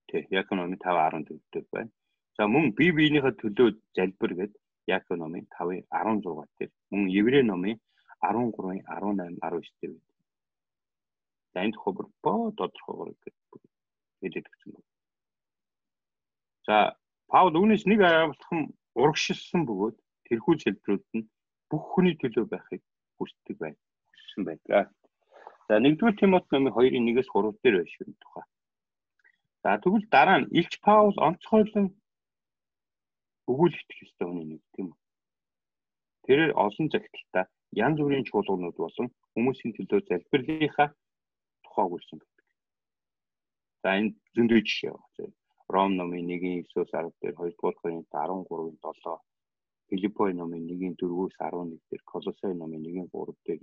Speaker 1: Тэг Яаков номын 5:14 дээр байна. За мөн бие биенийхээ төлөө залбир гэдэг Яаков номын 5:16 дээр мөн Еврей номын 13:18-19 дээр байна. За энэ тухай бүр тодорхойгоор хэлээд өгсөн байна. За Паул үүнээс нэг агуулгын урагшилсан бөгөөд тэрхүү залбирууд нь бүх хүний төлөө байхыг хүссэн байдаг. За 1-р Тимот номын 2:1-3 дээр байна шүү тухай. За тэгвэл дараа нь Илч Паул онцгойлон өгүүлэгдэх ёстой хүний нэг тийм үү. Тэрээр олон загталтаа янз бүрийн чуулганууд болон хүмүүсийн төлөө залбирлынхаа тухай өгүүлсэн байдаг. За энэ зөндөө жишээ байна. Ром номын 1:9-10 дээр 2-р Коринт 13:7, Филиппой номын 1:4-11 дээр, Колосай номын 1:3 дээр,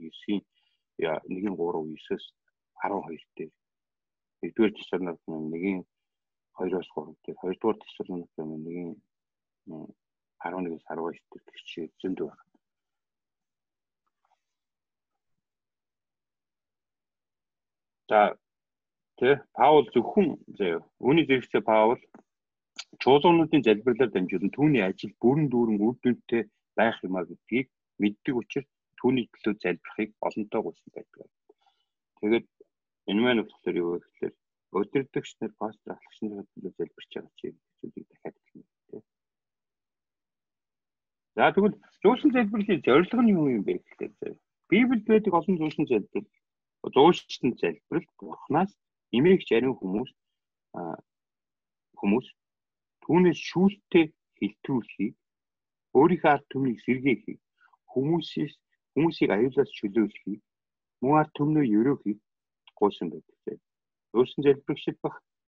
Speaker 1: 1:3-9-12 дээр, 1-р Тесалоник номын 1:2-3 дээр, 2-р Тесалоник номын 1:11-12 дээр гихчээ зөндөө байна. За Паул зөвхөн үүний зэрэгцээ Паул чуулгануудын залбирлаар дамжуулан түүний ажил бүрэн дүүрэн үр дүнтэй байх юмаа гэдгийг мэддэг учраас түүний төлөө залбирахыг олонтоо гуйсан байдаг. Тэгээд энэ маань болохоор юу гэхээр өдөрдөгч нар пастор ахлагч нарын төлөө залбирч байгаа чи зүйлийг дахиад хэлнэ. За тэгвэл зуучлан залбирлын зорилго нь юу юм бэ гэхээр Библиэд байдаг олон зуучлан залбирал, зуучлан залбирал Бурханаас эмээгч ариун хүмүүс хүмүүс түүнээс шүүлттэй хилтүүлэхийг, өөрийнхөө ард түмнийг сэргээхийг, хүмүүсийг аюулаас чөлөөлөхийг, мөн ард түмнөө ерөөхийг гуйсан байдаг. Өөрсөн залбирагчид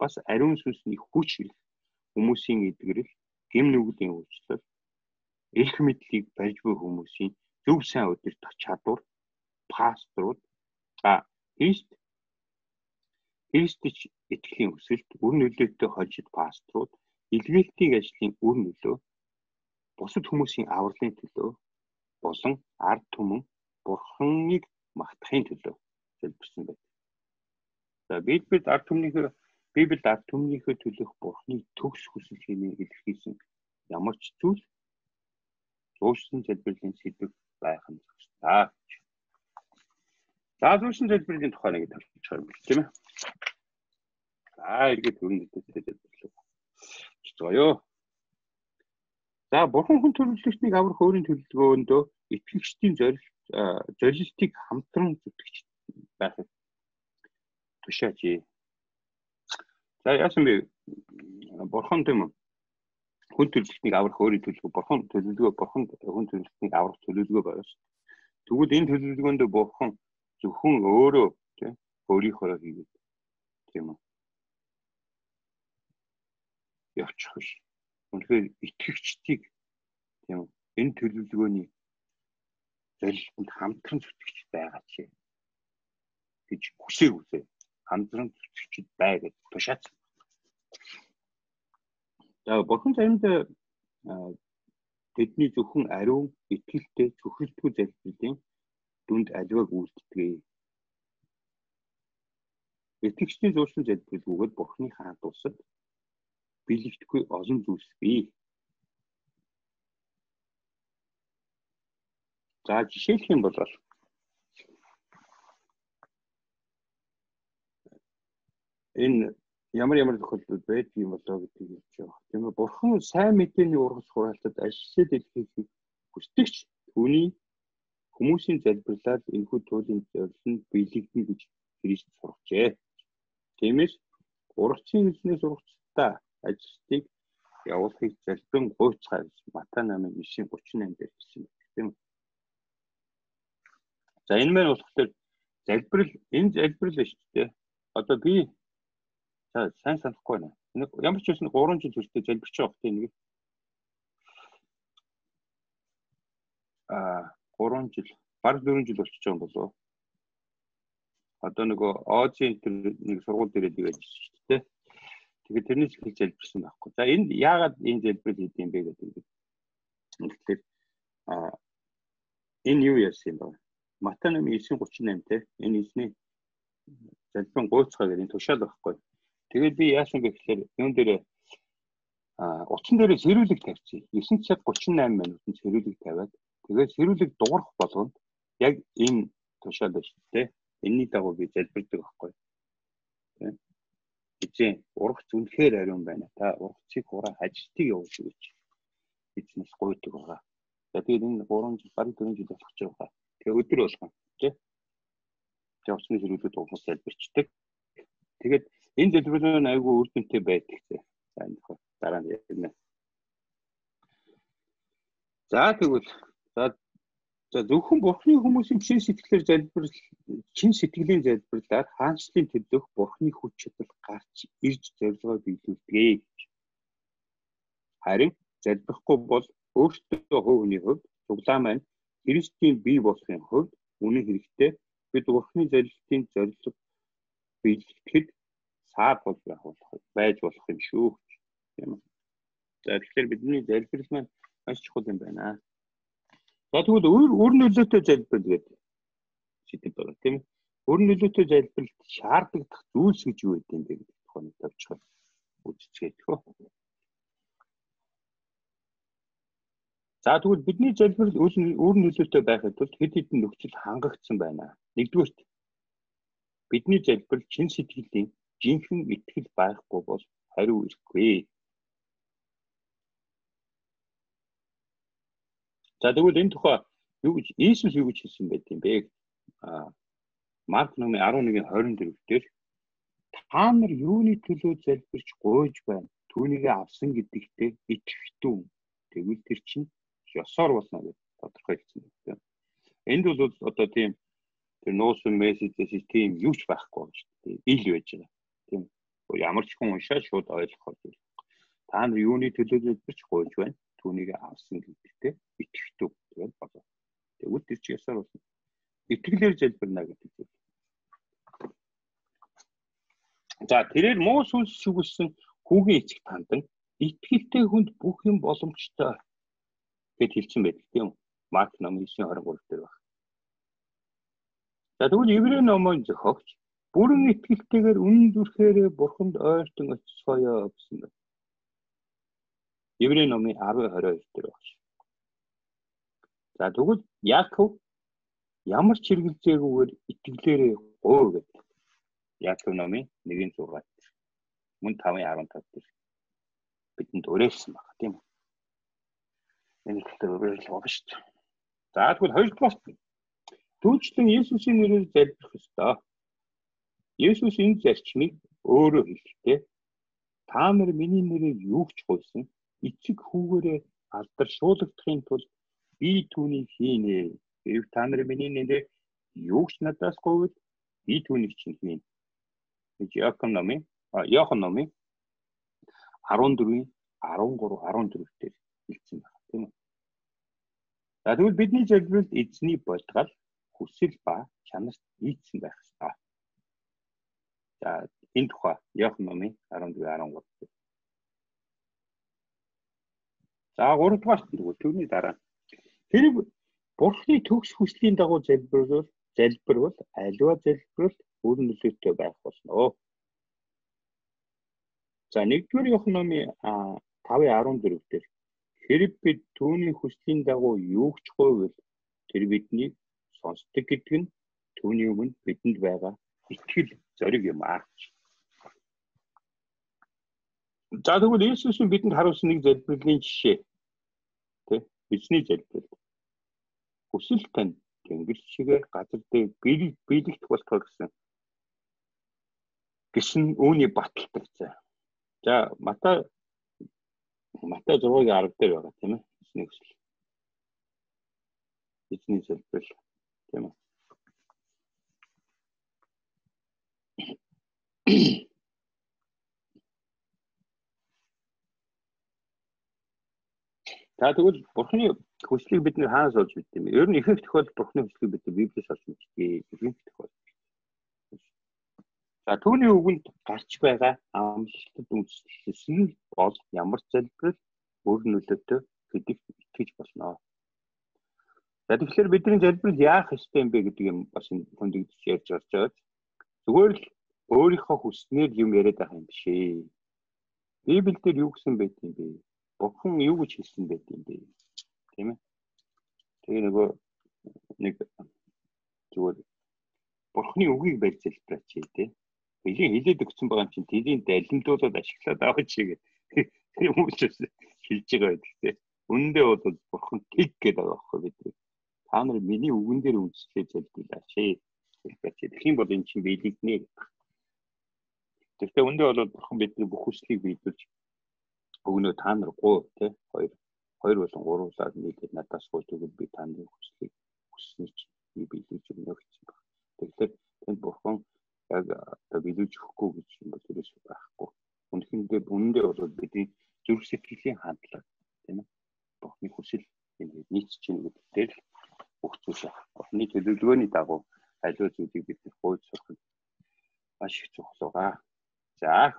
Speaker 1: бас ариун сүнсний хүч ирэх, хүмүүсийн эдгэрэл, гэм нүглийн уучлал, эрх мэдлийг барьж буй хүмүүсийн зөв сайн удирдах чадвар, пасторууд, Христч итгэлийн өсөлт, үр нөлөөтэй хожид пасторууд, илгээлтийн ажлын үр нөлөө, бусад хүмүүсийн авралын төлөө болон ард түмэн Бурханыг магтахын төлөө залбирсан байдаг. За Библиэд ард түмнийхөө төлөх Бурханы төгс хүсэл хэмээн илэрхийлсэн ямар ч зүйл зуучлан залбирлын сэдв байх нь зохистой. За зуучлан залбирлын тухай нэг талбарчаар байна тийм ээ. За эргээд төрөнд залбирлаа. Зоё. За бурхан хүн төрөлхтнийг аврах өөрийн төлөвлөгөөндөө итгэгчдийн зорилтыг хамтран зүтгэж байхыг тушаажээ. За яасан бэ? Бурхан тийм хүн төрөлхтнийг аврах өөрийн төлөвлөгөө, бурхан хүн төрөлхтнийг аврах төлөвлөгөө байна шүү. Тэгвэл энэ төлөвлөгөөнд бурхан зөвхөн өөрөө тийм өөрийнхөө хийгээд тийм үү? Явчих биш. Үнэхээр итгэгчдийг тийм үү? Энэ төлөвлөгөөний зорилтод хамтран зүтгэж байгаа ч гэж хүсээгүйтэй. Хамтран зүтгэж бай гэж тушаацсан. За бурхан заримдаа тэдний зөвхөн ариун, итгэлтэй, цөхрөлтгүй залбирлын дүнд аливааг үйлддэг. Итгэгчдийн зуучлан залбирлгүйгээр бурханы хаант улсад биелэгдэхгүй олон зүйлс бий. За жишээлх юм бол энэ ямар тохиолдолд байдаг юм болоо гэдгийг хэлж байгаа. Тийм ээ бурхан сайн мэдээний ургас хураалтад ашиглаж дэлхийг хүсдэгч түүний хүмүүсийн залбирлаар энэхүү туйлын зорилт биелэгдэнэ гэж Христ сургажээ. Тиймээс ургацын эзнээс ургацтай ажилтныг явуулахыг залбирэн гуйцгаа гэж Матай 8:9-38 дээр хэлсэн байна. Тийм үү? За энэ маань болохоор энэ залбирал шүү дээ. Одоо би сайн санахгүй байна. Ямар ч үсэн 3 жил хүртэл залбирч байгаа хөтэй нэг. 3 жил, баг 4 жил болчихж байгаа юм болов. Одоо нөгөө Озийн нэг сургууль дээр ажиллаж шүү дээ. Тэгээд тэрнээс их залбирсан байхгүй. За энэ яагаад энэ залбирал хийх юм бэ гэдэг. Тэгэхээр энэ юу яасан юм бэ? Матай 9:38 те энэ эзний залбирын гуйцгаа гэдэг энэ тушаал байхгүй. Тэгээд би яасан бэ гэхээр юун дээр утсан дээр сэрүүлэг тавьчих. 9 цаг 38 минутанд сэрүүлэг тавиад тэгээд сэрүүлэг дуурах болгонд яг энэ тушаал байна шүү дээ. Энэний дагуу би залбирдаг байхгүй. Тийм. Эзэн ургац үнэхээр ариун байна. Та ургацыг хураа ажилтыг явуулж өгөөч. Эзнээс гуйдаг байгаа. За тэгээд энэ 3 жил, баг 4 жил болох ч байгаа. Тэгээ өдөр болгон тийм. Тэгээ усны сэрүүлэг дуурах залбирчдаг. Тэгээд энэ залбирлын айгүй үр дүнтэй байдаг тийм. За энэ дараа нь ярина. За тэгвэл зөвхөн бурхны хүмүүсийн чин сэтгэлийн залбирлаар хаанчлалын төлөөх бурхны хүч чадал гарч ирж зорилгоо биелүүлдэг. Харин залбирахгүй бол өөртөө хувийн хувьд цуглаа маань Христийн бие болохын хувьд үнэн хэрэгтэй бид бурхны зорилтын зорилго биелэгдэхэд саад байж болох юм шүү. Тийм үү? За тэгэхээр бидний залбирал маань маш чухал юм байна. За тэгвэл өр нөлөөтэй залбирал гэдэг сэдв байна тийм ээ. Өр нөлөөтэй залбиралд шаардлагатай зүйлс гэж юу гэдэг юм бэ гэдэг тухайд тавьчих үзчихээ. За тэгвэл бидний залбирал өр нөлөөтэй байхад тулд хэд хэдэн нөхцөл хангагдсан байна. Нэгдүгээрт бидний залбирал чин сэтгэлийн жинхэнэ итгэл байхгүй бол хариу ирэхгүй. За тэгвэл энэ тухай Иесус юу гэж хэлсэн байт юм бэ? Марк 11:24 дээр Та нар юуны төлөө залбирч гуйж байна? Түүнийг авсан гэдэгтээ итгэхтүү. Тэгвэл тэр чинь ёсоор болно гэж тодорхойлсон юм. Энд бол одоо тийм тэр нуусан мессежээс тийм юу ч байхгүй шүү дээ. Ил байж байгаа. Тийм. Ямар ч хүн уншаад шууд ойлгох юм. Та нар юуны төлөө залбирч гуйж байна? Түүнийг авсан гэдэгтээ итгэхтүү гэж болоо. Тэгвэл тэр чинь ёсоор болно. Итгэлээр залбирна гэдэг зүйл. За тэрээр муу сүнс шүглсэн хүүгийн эцэг тандан итгэлтэй хүнд бүх юм боломжтой гэж хэлсэн байдаг тийм үү? Марк ном 9:23 дээр байна. За тэгвэл Еврей номын зохиогч бүрэн итгэлтэйгээр үнэн зүрхээрээ бурханд ойртон очицгоё гэсэн байна. Еврей номын 10:22 дээр байна. За тэгвэл Яаков ямар ч хэрэгэлзээгүйгээр итгэлээрээ гуй гэдэг. Яаков номын 1:6 мөн 5:15 дээр бидэнд өрөөлсөн байна тийм үү? Энэ ихтэй өрөөлөл байгаа шүү дээ. За тэгвэл хоёрдугаар Зуучлан Есүсийн нэрээр залбирх ёстой. Есүс энэ зарчмыг өөрөө хэлэхдээ та нар миний нэрээр юу ч гуйсан эцэг хүүгээрээ алдаршуулгадахын тулд би түүнийг хийнэ. Гэвч та нар миний нэрээр юу ч надаас гуйвал би түүнийг чинь хийнэ. Яохан номын 14:13-14 дээр хэлсэн байна тийм үү? За тэгвэл бидний залбиралд эзний болтгал хүсэл ба чанарт нийцсэн байх ёстой. За энэ тухай Яохан номын 14:13 дээр. За 3-р тэгвэл түүний дараа тэр Бурхны төгс хүслийн дагуу залбирвал аливаа залбиралд өөр нөлөөтэй байх болно. За 1-р Яохан номын 5:14 дээр хэрэг бид түүний хүслийн дагуу юу ч гуйвал тэр биднийг сонсдог гэдэг нь түүний өмнө бидэнд байгаа итгэл зориг юм аа. За тэгвэл Есүс бидэнд харуулсан нэг залбирлын жишээ. Тэ? Эзний залбирал. Хүсэл тань тэнгис шигээр газар дээр биелэгдэх болтгоо гэсэн үүний баталдаг зай. За Матай 6:10 дээр байгаа тийм ээ. Эзний хүсэл. Эзний залбирал тийм ээ. За тэгвэл Бурхны хүслийг бид нэр хаанаас олж мэддэг юм бэ? Ер нь ихэнх тохиолдолд Бурхны хүслийг бид Библиэс олж мэддэг. Ихэнх тохиолдолд. За түүний үгэнд гарч байгаа амлалтад үндэслэл бол ямар залбирал өөр нөлөөтэй гэдэгт итгэж болно. За тэгэхээр бидний залбирал яах ёстой юм бэ гэдэг юм бас хүндэгдэж ярьж орж байгаа. Зүгээр л өөрийнхөө хүснээр юм яриад байгаа юм биш ээ. Библиэлд юу гэсэн байт юм бэ? Бурхан юу гэж хэлсэн байт юм бэ? Тийм ээ. Тэгээ нэг зүгээр Бурханы үгийг барьж залбираач тий. Билийн хэлээд өгсөн байгаа юм чинь тэрийг далимдуулаад ашиглаад авах чигээ. юм учраас хэлж байгаа байдаг тий. Үндэ бол Бурхан тэг гэдэг байгаа байхгүй бид. Та нар миний үгэн дээр үндэслэж залбирлаач. Тэгэх юм бол энэ чинь биелэгдэнэ гэдэг. Тэгвэл үндэ бол Бурхан бидний бүх хүслийг биелүүлж өгнө та нар гоо тий. Хоёр болон гуруулаад нийлээд надаас гоо тэгвэл би таны хүслийг хүснэ чи би биелүүлж өгнө гэсэн байна. Тэгэхээр тэнд Бурхан яг одоо биелүүлж өгөхгүй гэж юм бол тэрээс байхгүй. Үнэндээ бол бидний зүрх сэтгэлийн хандлага тийм ээ. Бурханы хүсэл энэ нийцж чинь гэдэг дээр л бүх зүйл Бурханы төлөвлөгөөний дагуу аливаа зүйлийг бид хойд сурах нь маш их чухал байгаа. За ах.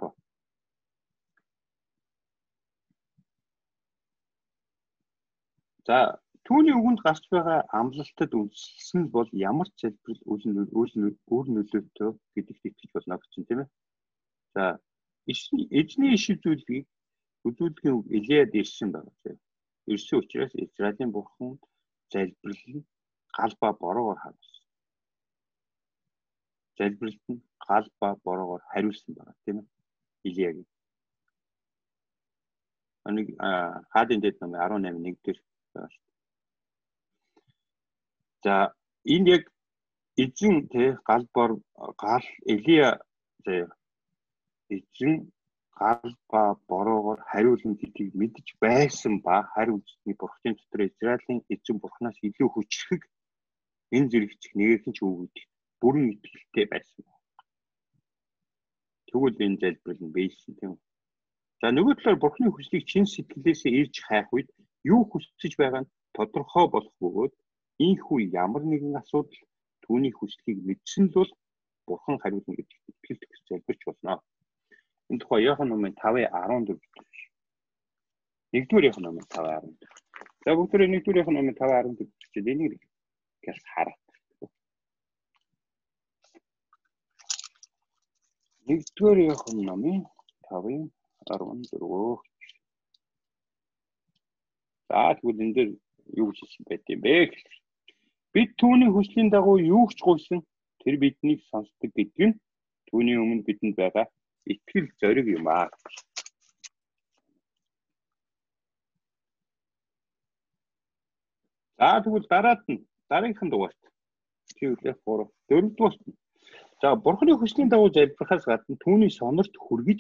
Speaker 1: За түүний үгэнд гарч байгаа амлалтад үндэслэн бол ямар ч залбирал өөр нөлөөтэй гэдэгт итгэж болно гэж тийм ээ. За эзний иш үзүүлгийг үзүүлгийн үг Елиад ирсэн байгаа тийм. Ирсэн учраас Израилийн бурхан залбирал нь гал ба бороогоор хариулсан. Залбиралд нь гал ба бороогоор хариулсан байгаа тийм ээ. Елиагийн. Хаадын Дээд номын 18:1 дээр байна. За энэ яг эзэн гал Елиа эзэн гал ба бороогоор хариулна гэдгийг мэдж байсан ба харь үндэстний бурхны дотор Израилийн эзэн бурхнаас илүү хүчрхэг энэ зэрэгч нэгэн ч үгүйд бүрэн итгэлтэй байсан. Тэгвэл энэ залбирал нь бийсэн тийм үү? За нөгөө талаар бурхны хүслийг чин сэтгэлээсээ ирж хайх үед юу хүсэж байгаа нь тодорхой болох бөгөөд ийхүү ямар нэгэн асуудал түүний хүслийг мэдсэн л бол бурхан хариулна гэж итгэлт гэж залбирч болно. Энэ тухай Иохан номын 5:14 гэж. Нэгдүгээр Иохан номын 5:14. За бүгдээ нэгдүгээр Иохан номын 5:14 гэж энийг гэж хараад. Нэгдүгээр Иохан номын 5:14. За тэгвэл энэ дээр юу гэж хэлсэн байт юм бэ гэхээр бид түүний хүслийн дагуу юу ч гуйсан тэр биднийг сонсдог гэдэг нь түүний өмнө бидэнд байгаа итгэл зориг юм аа. За тэгвэл дараагийнхан дугаарт тэгвэл 3 4-р нь. За бурхны хүслийн дагуу залбирахаас гадна түүний сонорт хүргэж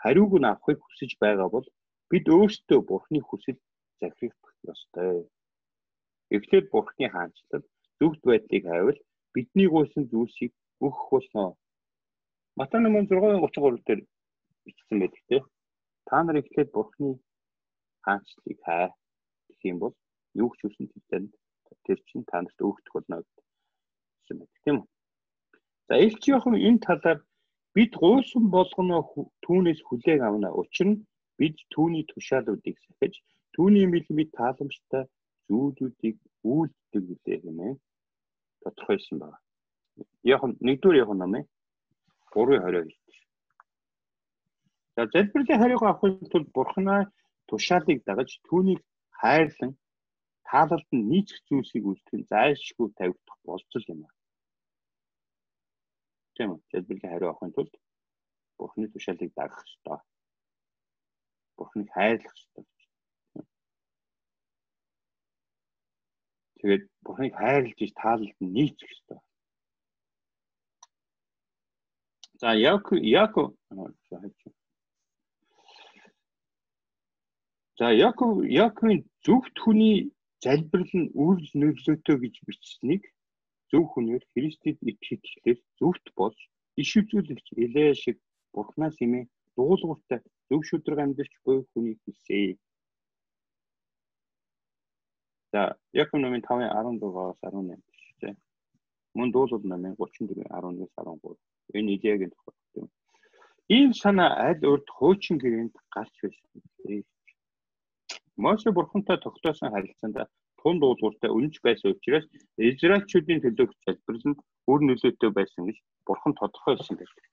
Speaker 1: хариуг нь авахыг хүсэж байгаа бол бид өөрсдөө бурхны хүсэл захирах ёстой. Эхлээд бурхны хаанчлал зөвхт байдлыг хайвал бидний гуйсан зүйлсийг өгөх болно. Матай номын 6:33 дээр бичсэн байдаг те. Та нар эхлээд бурхны хаанчлалыг хай гэх юм бол юу ч үсэн тэр чинь та нарт өгөх болно гэсэн мэт тийм үү. За Илч Иохан энэ талаар бид гуйсан болгоно түүнээс хүлээг авна. Учир нь бид түүний тушаалуудыг сахиж түүний мэд тааламжтай зүйлүүдийг үйлддэг гэлээ хэмээн тодорхойлсон байна. Иохан 1-р Иохан номын 3:22. За залбирлын хариуг авахын тулд бурхнаа тушаалыг дагаж түүнийг хайрлан таалалд нь нийцэх зүйлсийг үлдэх нь зайлшгүй тавигдах болцол юм аа. Тийм үү? Залбирлын хариу авахын тулд бурхны тушаалыг дагах ёстой. Бурхныг хайрлах ёстой. Тэгээд бурхныг хайрлаж иж таалалд нь нийцэх ёстой. За Яаковын зөвхт хүний залбирал нь үйл нөлөөтэй гэж бичсэнийг зөв хүнээр Христэд итгэхлээр зөвхт болж иш үзүүлэгч Елиа шиг бурхнаас имээ дуулууртай зөв шударга амьдарч буй хүний хэлсэн. За Яков номын 5:16-18 тийм. Мөн дуулал номын 34:11-13. Энэ Илиагийн тухай. Ийм санаа аль урд хуучин гэрээнд гарч байсан. Моше бурхантай тогтоосон харилцаанд тун дуулууртай үнэнч байсан учраас Израильчүүдийн төлөөх залбирал нь үр нөлөөтэй байсан гэж бурхан тодорхойлсон байдаг.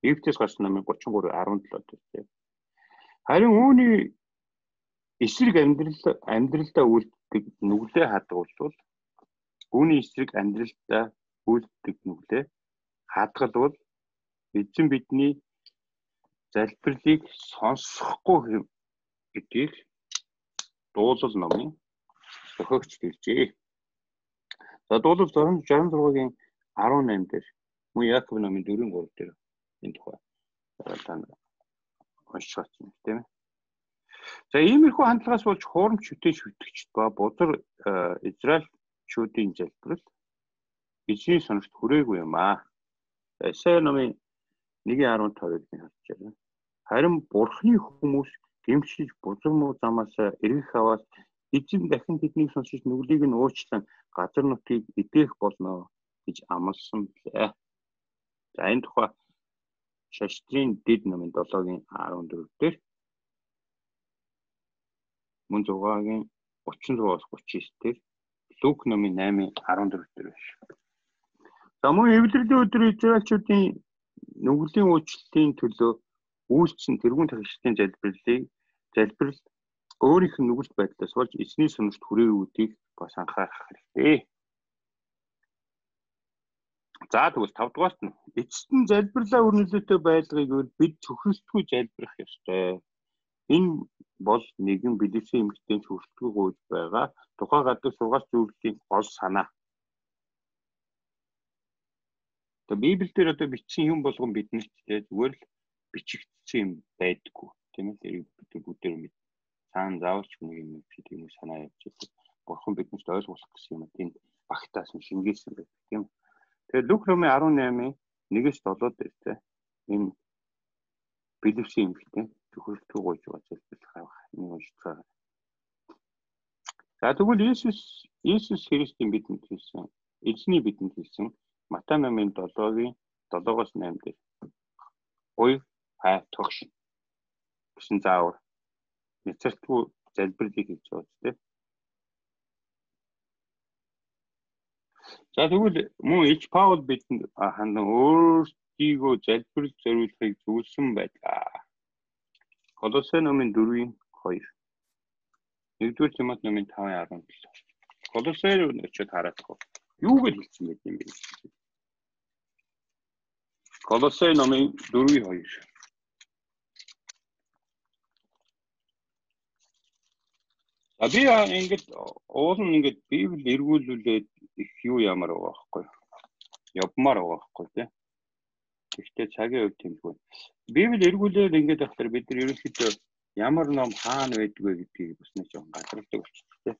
Speaker 1: Эвтээс гарсан номын 33:17 тийм. Харин үүний эсрэг амьдралдаа үлддэг нүглээ хадгалвал үүний эсрэг амьдралдаа үлддэг нүглээ хадгалвал эзэн бидний залбирлыг сонсохгүй гэдгийг дуулал номын зохиогч хэлжээ. За дуулал 66-гийн 18 дээр мөн Яков номын 4:3 дээр энэ тухай уншиж байна тийм ээ. За иймэрхүү хандлагаас болж хуурамч шүтэж хөтгөгчд ба бузар Израильчүүдийн залбирал эзний сонорт хүрээгүй юм аа. Исая номын 1:15-ыг харж байна. Харин бурхны хүмүүс гэмшиж бузар муу замаас эргэх аваад эзэн дахин тэднийг сонсож нүглийг нь уучлан газар нутгийг эдгэх болно гэж амласан билээ. За энэ тухай Шаштрын дэд номын 7:14 дээр мөн 6-гийн 36-39 дээр Лук номын 8:14 дээр байна. За мөн эвлэлийн өдөр Израильчүүдийн нүглийн уучлалын төлөө үйлчлэн тэрүүн тахилчдын залбирал өөрийнх нь нүгэлт байдлаас болж эзний сонорт хүрээүүдийг бас анхаарах хэрэгтэй. За тэгвэл 5 дугаарт нь эцэст нь залбирлаа үр нөлөөтэй байлгыг бид цөхрөлтгүй залбирах ёстой. Энэ бол нэгэн билэгсэн эмэгтэй цөхрөлтгүй гуйж байгаа тухай гадаг сургаалт зөвлөлийн гол санаа. Одоо Библиэлд одоо бичсэн юм болгон биднэрт зүгээр л бичигдсэн юм байдаггүй. Тийм ээ. Бид бүгдээр мэд. Цаана заавалч нэг юм гэдэг юм санаа явж байгаа. Бурхан биднэрт ойлгуулах гэсэн юм. Тэнд багтаас нь шингээсэн байдаг тийм. Тэгээд Лук Ромын 18-ийн 1-7 дээр тийм энэ Билевсийн эмэгтэй төхөөрөлтөө гойж байгаа залбирал авах нэг уншиж байгаа. За тэгвэл Иесус Христийн бидэнд хэлсэн, эзний бидэнд хэлсэн Матай номын 7-гийн 7-оос 8 дээр уухаар гэсэн заавар нэцэртгүй залбирлыг хийж байгаа тийм. За тэгвэл мөн Ич Паул бидэнд хандан өөртийгөө залбирал зориулахыг зөвлөсөн байлаа. Колосей номын 4-ийн 2. 1-р Тимот номын 5-ын 17. Колосей руу очиод хараадах. Юугээр хэлсэн байт юм бэ? Колосей номын 4-ийн 2. Би ингээд уулын ингээд Библи эргүүлүүлээд их юу ямар байгаа байхгүй. Явмаар байгаа байхгүй тийм. Гэхдээ цагийн хувьд тэмдгүй. Библи эргүүлээд ингээд ахлаар бид нар ерөнхийдөө ямар ном хаана байдг вэ гэдгийг бас нэг жоохон гадардаг болчихсон тийм.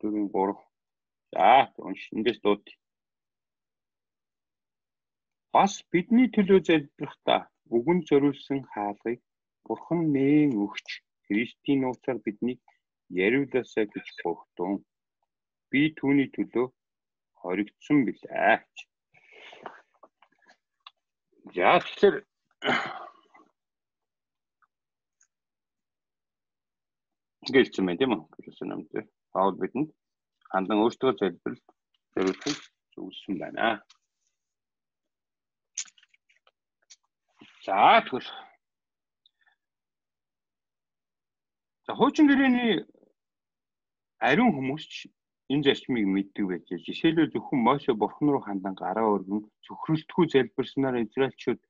Speaker 1: 4-3. За эндээс дууд. Бас бидний төлөө залбирахдаа үгэн зориулсан хаалгыг Бурхан нээн өгч Христийн нууцаар биднийг яриулаасаа гэж богдсон. Би түүний төлөө хоригдсон билээ. За тэгэхээр гэлцэн байна тийм үү? Гэсэн юм дээр Паул бидэнд хандан өөртөө залбирал зориулахыг зөвлөсөн байна. За тэгвэл хуучин гэрээний ариун хүмүүс энэ зарчмыг мэддэг байж. Жишээлбэл зөвхөн Моше бурхан руу хандан гараа өргөн зөвхөрлөлтгүй залбирснаар Израильчууд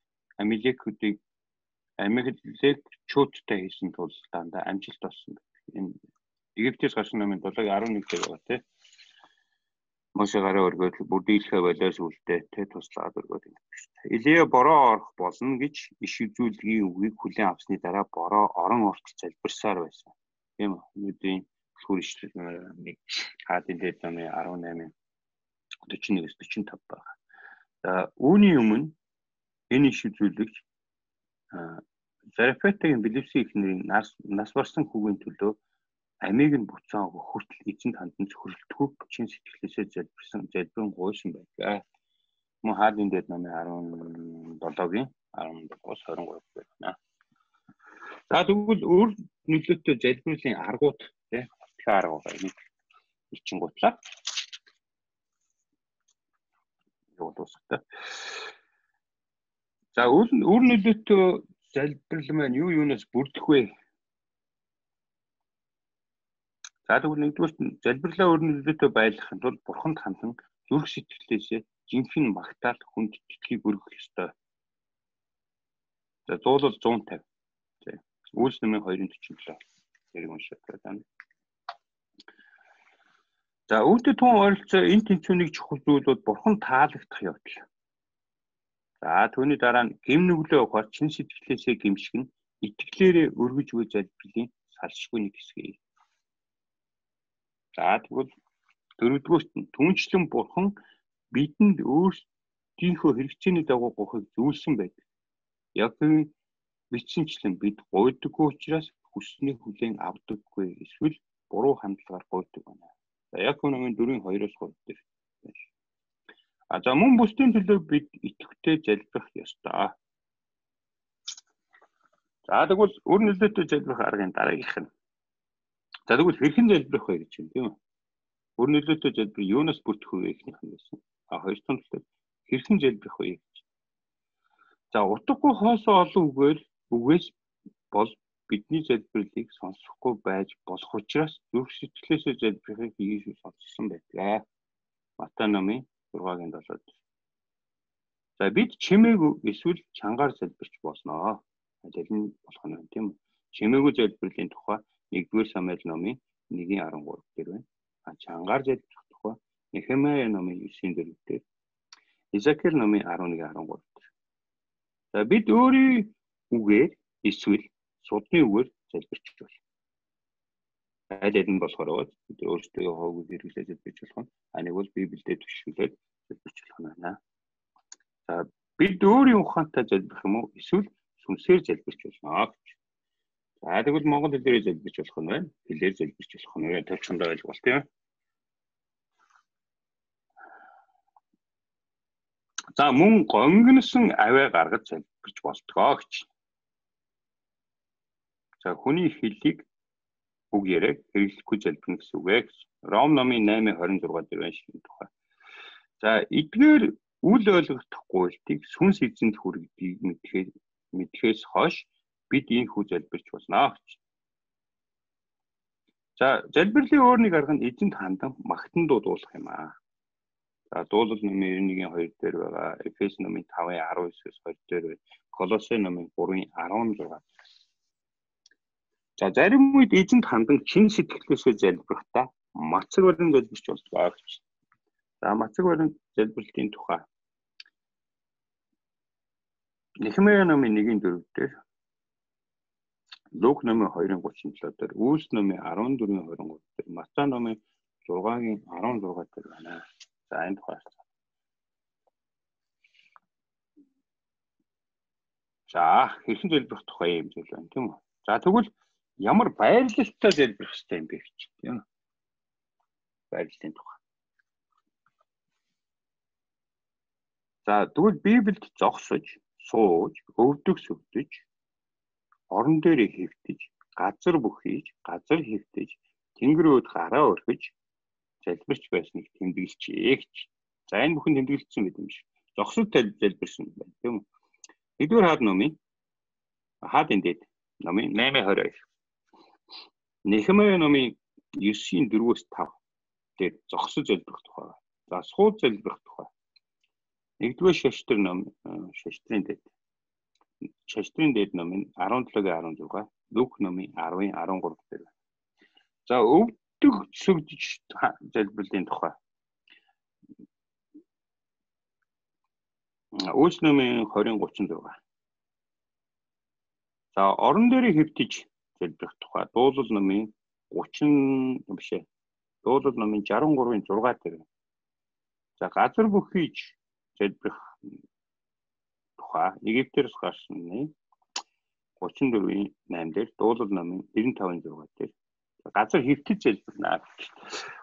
Speaker 1: Амилекчуудтай хийсэн тулсалдаанд амжилт олсон. Энэ Египтээс гарсан номын 7:11 дээр байгаа тийм. Моше гараа өргөөд бүр дийлхэ болоос үлдээ тэ туслаад өргөөд юм биш. Елиа бороо орох болно гэж иш үзүүлгийн үгийг хүлээн авсны дараа бороо орон ортол залбирсаар байсан. Тийм үү? Өнөөдрийн түлхүүр ишлэл номер 1 Хаадын Дээд номын 18-ын 41-45 байна. За үүний өмнө энэ иш үзүүлэгч Зарфетагийн Билевсийн эхнэрийн нас барсан хүүгийн төлөө амийг нь буцаан хүртэл эзэнт хандан зөвхөрлөлтгүй чин сэтгэлээсээ залбирсан залбирэн гуйсан байлаа. Мөн Хаадын Дээд номын 17-гийн 17-23 байна. За тэгвэл өөр нөлөөтэй залбирлын аргууд тийм арга байна. Ичин гутлаа. Юу дуусахтай. За өөр нөлөөтэй залбирал маань юунаас бүрдэх вэ? За тэгвэл нэгдүгээр залбирлаа өөр нөлөөтэй байлгахын тулд бурханд хандан зүрх сэтгэлээсээ жинхэнэ магтаал хүнд итгэхийг өргөх ёстой. За зуулал 150. За Үйлс номын 2:47 зэрэг уншаад байна. За өвдөд түн ойролцоо энэ тэнцвэрийг чухал зүйлүүд бурхан таалагдах явдал. За түүний дараа нь гэм нүглөө ухаар чин сэтгэлээсээ гимшгэн итгэлээрээ өргөж буй залбирлын салшгүй нэг хэсэг. За тэгвэл дөрөвдүгээрт нь түнчлэн бурхан бидэнд өөрсдийнхөө хэрэгцээний дагуу гохыг зөвлөсөн байдаг. Яг энэ бичсэнчлэн бид гойдоггүй учраас хүссний хүлээн авдаггүй эсвэл буруу хандлагаар гойдог байна. За яг номын 4:2-оос 3 дээр. За мөн бусдын төлөө бид итгэвтэй залбирах ёстой. За тэгвэл өөр нөлөөтэй залбирах аргын дараагийнх нь. За тэгвэл хэрхэн залбирах вэ гэж юм тийм үү? Өөр нөлөөтэй залбир юунаас бүрдэх вэ гэх юм байсан. Хоёр томлол хэрхэн залбирах вэ гэж. За утгагүй хоосоо олон үгээс бол бидний залбирлыг сонсохгүй байж болох учраас зүрх сэтгэлээсээ залбирахыг Иесус олсон байдаг. Матай номын 6:7. За бид чимээг эсвэл чангаар залбирч болно. Аль нь болох нь тийм үү? Чимээгүй залбирлын тухай 1-р Самуэль номын 1:13 дээр байна. Чангаар залбирх тухай Нехемия номын 9:4 дээр Изакер номын 11-13 дээр. За бид өөрийн үгээр эсвэл судны үгээр залбирч болно. Аль аль нь болохоор бид өөрсдөө хоогүй хэрэглээ залбирч болох нь. Нэг бол Библиэд төвшүүлээд залбирч болох нь байна. За бид өөрийн ухаантай залбирх юм уу? Эсвэл сүнсээр залбирч болно гэж. За тэгвэл монгол хэлээр залбирч болох нь байна. Хэлээр залбирч болох нь байна. Төвчөндөө ойлгуул тийм ээ. За мөн гонгносон аваа гаргаж залбирч болтгоо гэж. За хүний хэлийг үг яриаг хэрэглэхгүй залбирна гэсэн үг ээ гэж. Ром номын 8:26 дээр байна шиг тухай. За эдгээр үл ойлгохдохгүй үлтийг сүнс эзэнд хүргэдгийг мэдхээс хойш бид ийхүү залбирч болно гэж. За залбирлын өөр нэг арга нь эзэнд хандан магтан дуудуулах юм аа. За дуулал номын 91-2 дээр байгаа, Эфес номын 5:19-с 20 дээр байна, Колосе номын 3:16. За зарим үед эзэнд хандан чин сэтгэлээсээ залбирахдаа мацаг барин залбирч болдог гэж. За мацаг барин залбирлын тухай. Нехемия номын 1:4 дээр, Лук номын 2:37 дээр, Үйлс номын 14:23 дээр, Матай номын 6:16 дээр байна. За энэ тухай. За хэрхэн залбирх тухай юм зүйл байна тийм үү? За тэгвэл ямар байрлалтай залбирх хэрэгтэй юм бэ гэж тийм үү? Байрлалын тухай. За тэгвэл Библиэд зогсож, сууж, өвдөг сүгдэж, орон дээрээ хэвтэж, газар бүхийж, газар хэвтэж, тэнгэрүүд гараа өргөж залбирч байсныг тэмдэглэжээ гэж. За энэ бүхэн тэмдэглэсэн мэт юм шиг. Зогсож залбирсан байна тийм үү? Эдгээр Хаадын Дээд номын 8:22. Нехемия номын 9:4-5 дээр зогсож залбирх тухай. За сууж залбирх тухай. Нэгдүгээр Шаштрын Дээд номын 17:16, Лук номын 10:13 дээр. За өвдөг сүгдэж залбирлын тухай. Үйлс номын 20:36. За орон дээрээ хэвтэж залбирх тухай. Дуулал номын 63:6 дээр. За газар бүхийж залбирх тухай. Египтээс гарсан 34:8 дээр, Дуулал номын 95:6 дээр. Газар хэвтэж залбирна.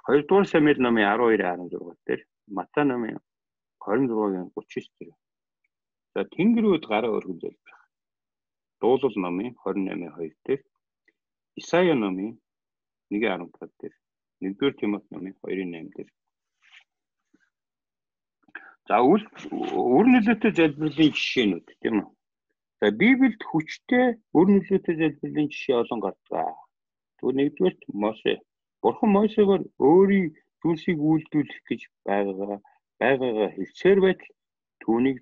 Speaker 1: 2-р Самуэль номын 12:16 дээр, Матай номын 26:39 дээр. За тэнгэрүүд гараа өргөн залбирх. Дуулал номын 28:2 дээр, Исая номын 1:15 дээр, 1-р Тимот номын 2:8 дээр. За үр нөлөөтэй залбирлын жишээнүүд тийм үү? За Библиэд хүчтэй үр нөлөөтэй залбирлын жишээ олон гардаг. Тэгвэл нэгдүгээрт Мосе. Бурхан Мосегоор өөрийн зүйлсийг үйлдүүлэх гэж байгаагаа хэлсээр байтал түүнийг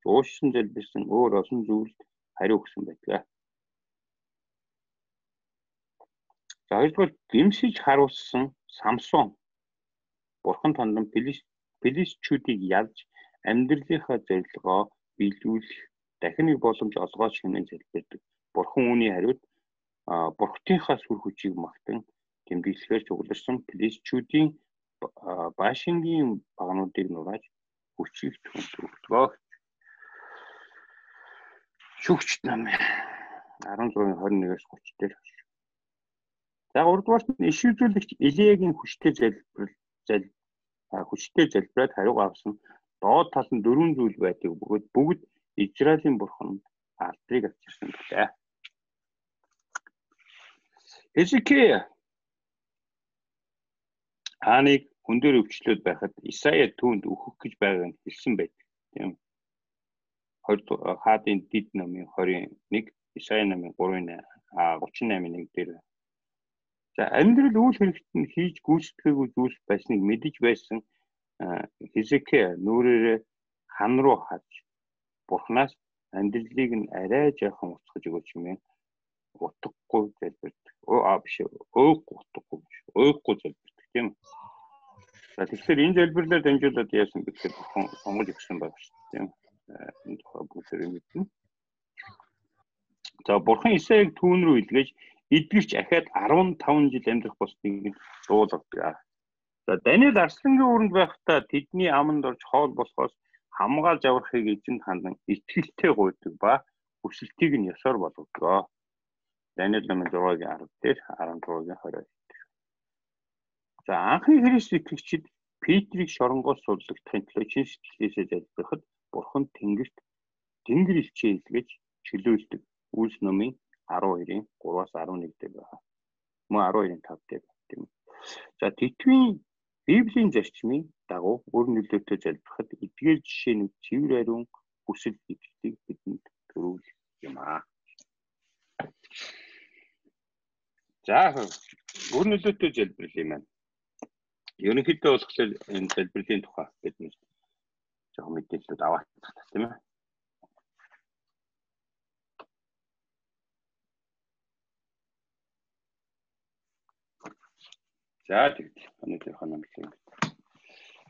Speaker 1: уушсан залбирсан өөр олон зүйлд хариу өгсөн байлаа. За хоёрдугаар гэмшиж харуулсан Самсон. Бурхан тандан Филистчүүдийг ялж амьдралынхаа зорилгоо биелүүлэх дахин нэг боломж олгож хэмээн залбирдаг. Бурхан үүний хариуд Бурхтынхаа сүр хүчийг магтан тэмдэглэхээр чугларсан Филистчүүдийн Башингийн багнуудыг нурааж хүчийг түнтгөө. Шүгчт нам 16:21-с 30 дээр. За гуравдугаарт нь иш үзүүлэгч Илиягийн хүчтэй залбираад хариу авсан доод тал нь 4 зүйл байдаг бөгөөд бүгд Израилийн бурхан алдрыг авчирсан билээ. Хизкия хааныг хүн дээр өвчлөөд байхад Исая түүнд өөхөх гэж байгааг нь хэлсэн байдаг. Тийм. Хаадын Дээд номын 21, Исая номын 38:1 дээр. За амьдрал үйл хэрэгт нь хийж гүйцэтгээгүй зүйлс байсныг мэдэж байсан Хизкия нүрээрээ хан руу хаж Бурханаас амьдралыг нь арай жаахан уцгаж өгөөч хэмээн утгагүй залбирдаг. Өөхгүй залбирдаг тийм. За За тэгэхээр энэ залбирлаар дамжуулаад яасан гэхээр сонгож өгсөн байна шүү дээ. Энэ тухай бүгдээрээ мэднэ. За бурхан Исаиг түүн рүү илгээж эдгэрч ахаад 15 жил амьдрах болсныг дуулгадаг. За Даниэл арслангийн үүрэнд байхдаа тэдний аманд орж хоол болохоос хамгаалж аврахыг эзэнд хандан итгэлтэй гуйдаг ба хүсэлтийг нь ёсоор болгодог. Даниэл номын 6-гийн 10 дээр 16-гийн 20. За анхны Христ итгэгчид Петрийг шоронгоос суллагдахын төлөө чин сэтгэлээсээ залбирахад бурхан тэнгэрт тэнгэр элчээ илгээж чөлөөлдөг. Үйлс номын 12-ийн 3-аас 11 дээр байна. Мөн 12-ийн 5 дээр тийм. За тэтгэвийн Библийн зарчмын дагуу өөр нөлөөтэй залбирахад эдгээр жишээнүүд цэвэр ариун хүсэл итгэлийг бидэнд төрүүлэх юм аа. За өөр нөлөөтэй залбирал юм байна. Ерөнхийдөө болохоор энэ залбирлын тухай бид нэг жоохон мэдээлэлүүд аваад тах тийм ээ. За тэгвэл өнөөдрийнхөө номлыг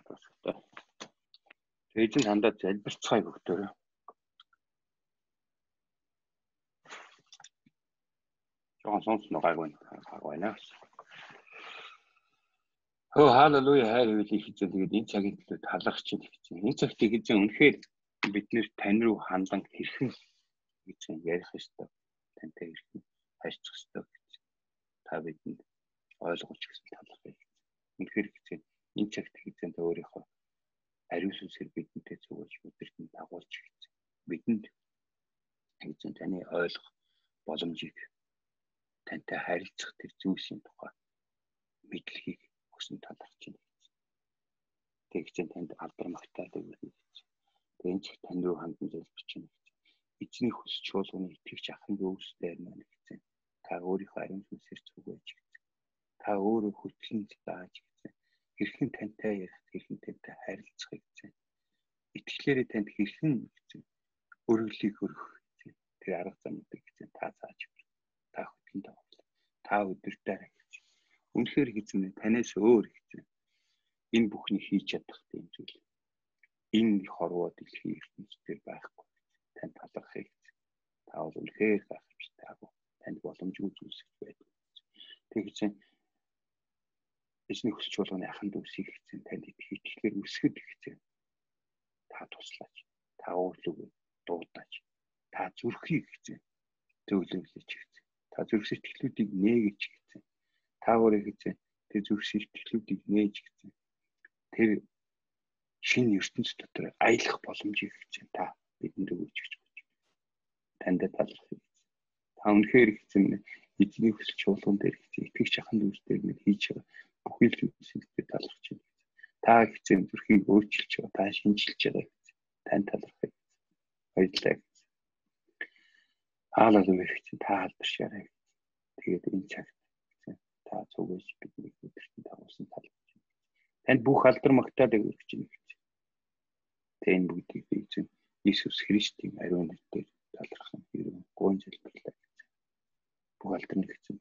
Speaker 1: тусгай. Тэгж нь хандаад залбирцгаая бүгдөө. Жоохон сонсно гайгүй байна. Хөө халелуя хайр үеийг хийжээ. Тэгээд энэ цагийн төлөө талархаж чинь хийжээ. Энэ цагт хийжээ үнэхээр бид нэр тань руу хандан хэрхэн гэж ярих ёстой. Тантай хэрхэн харьцах ёстой гэж та бидэнд ойлгуулж гэсэн талархав. Үнэхээр хийжээ. Энэ цагт хийжээ та өөрийнхөө ариун сүнсээр бидэнтэй зөвлөж өдөртөнд дагуулж хийжээ. Бидэнд хийжээ таны ойлгох боломжийг тантай харилцах тэр зүйлсийн тухай мэдлэгийг өгсөн талархаж байна. Тэгж танд алдар магтаад өгнө гэж. Тэгж тань руу хандан залбирч байна гэж. Эзний хүсч болгоны итгэж ахын өвстэй байна гэж. Та өөрийнхөө ариун сүнсээр зүгээж гэж. Та өөрөө хөтлөн зааж гэж. Хэрхэн тантай ярих, хэрхэн тантай харилцах гэж. Итгэлээрээ танд хэрхэн гэж. Өргөлийг өргөх гэж. Тэр арга замуудыг гэж та зааж өгч. Та хөтлөн тавуулаа. Та өдөртөө үнэхээр хийцэн танаас өөр хийцэн. Энэ бүхний хийж чадах юм зүйл. Энэ хорвоо дэлхийн ертөнцийн байхгүй. Танд талархыг. Та бол үнэхээр гайхамшигтай. Танд боломжгүй зүйлс байдаг. Тэгж эзний хүсч болгоны ахын дүүсийг хийцэн танд итгэлээр үсгэд хийцэн. Та туслаач. Та өөрлөгөө дуудаач. Та зүрхийг хийцэн. Зөвлөвлөж хийцэн. Та зүрх сэтгэлүүдийг нээгэж хийцэн. Та өөрөө хийцэн тэр зүрх сэтгэлүүдийг нээж хийцэн. Тэр шинэ ертөнц дотор аялах боломжийг хийцэн та бидэнд өгөөч гэж бодож байна. Танд талархыг. Та үнэхээр хийцэн эзний хүсэл чуулган дээр хийцэн итгэж ахын дүүсээр минь хийж байгаа бүхий л зүйлсээр талархаж байна. Та хийцэн зүрхийг өөрчилж байгаа, та шинжилж байгаа хийцэн. Танд талархыг. Баярлалаа. Хаалалуя хийцэн та алдаршаарай. Тэгээд энэ цагт та зүгээс бидний өдөртөнд дагуулсан талархаж байна. Танд бүх алдар магтаалыг өргөж байна гэж. Тэн бүгдийг эзэн Иесус Христийн ариун нэрээр талархан хэрэг гуйж залбирлаа гэж. Бүх алдар нэгсэн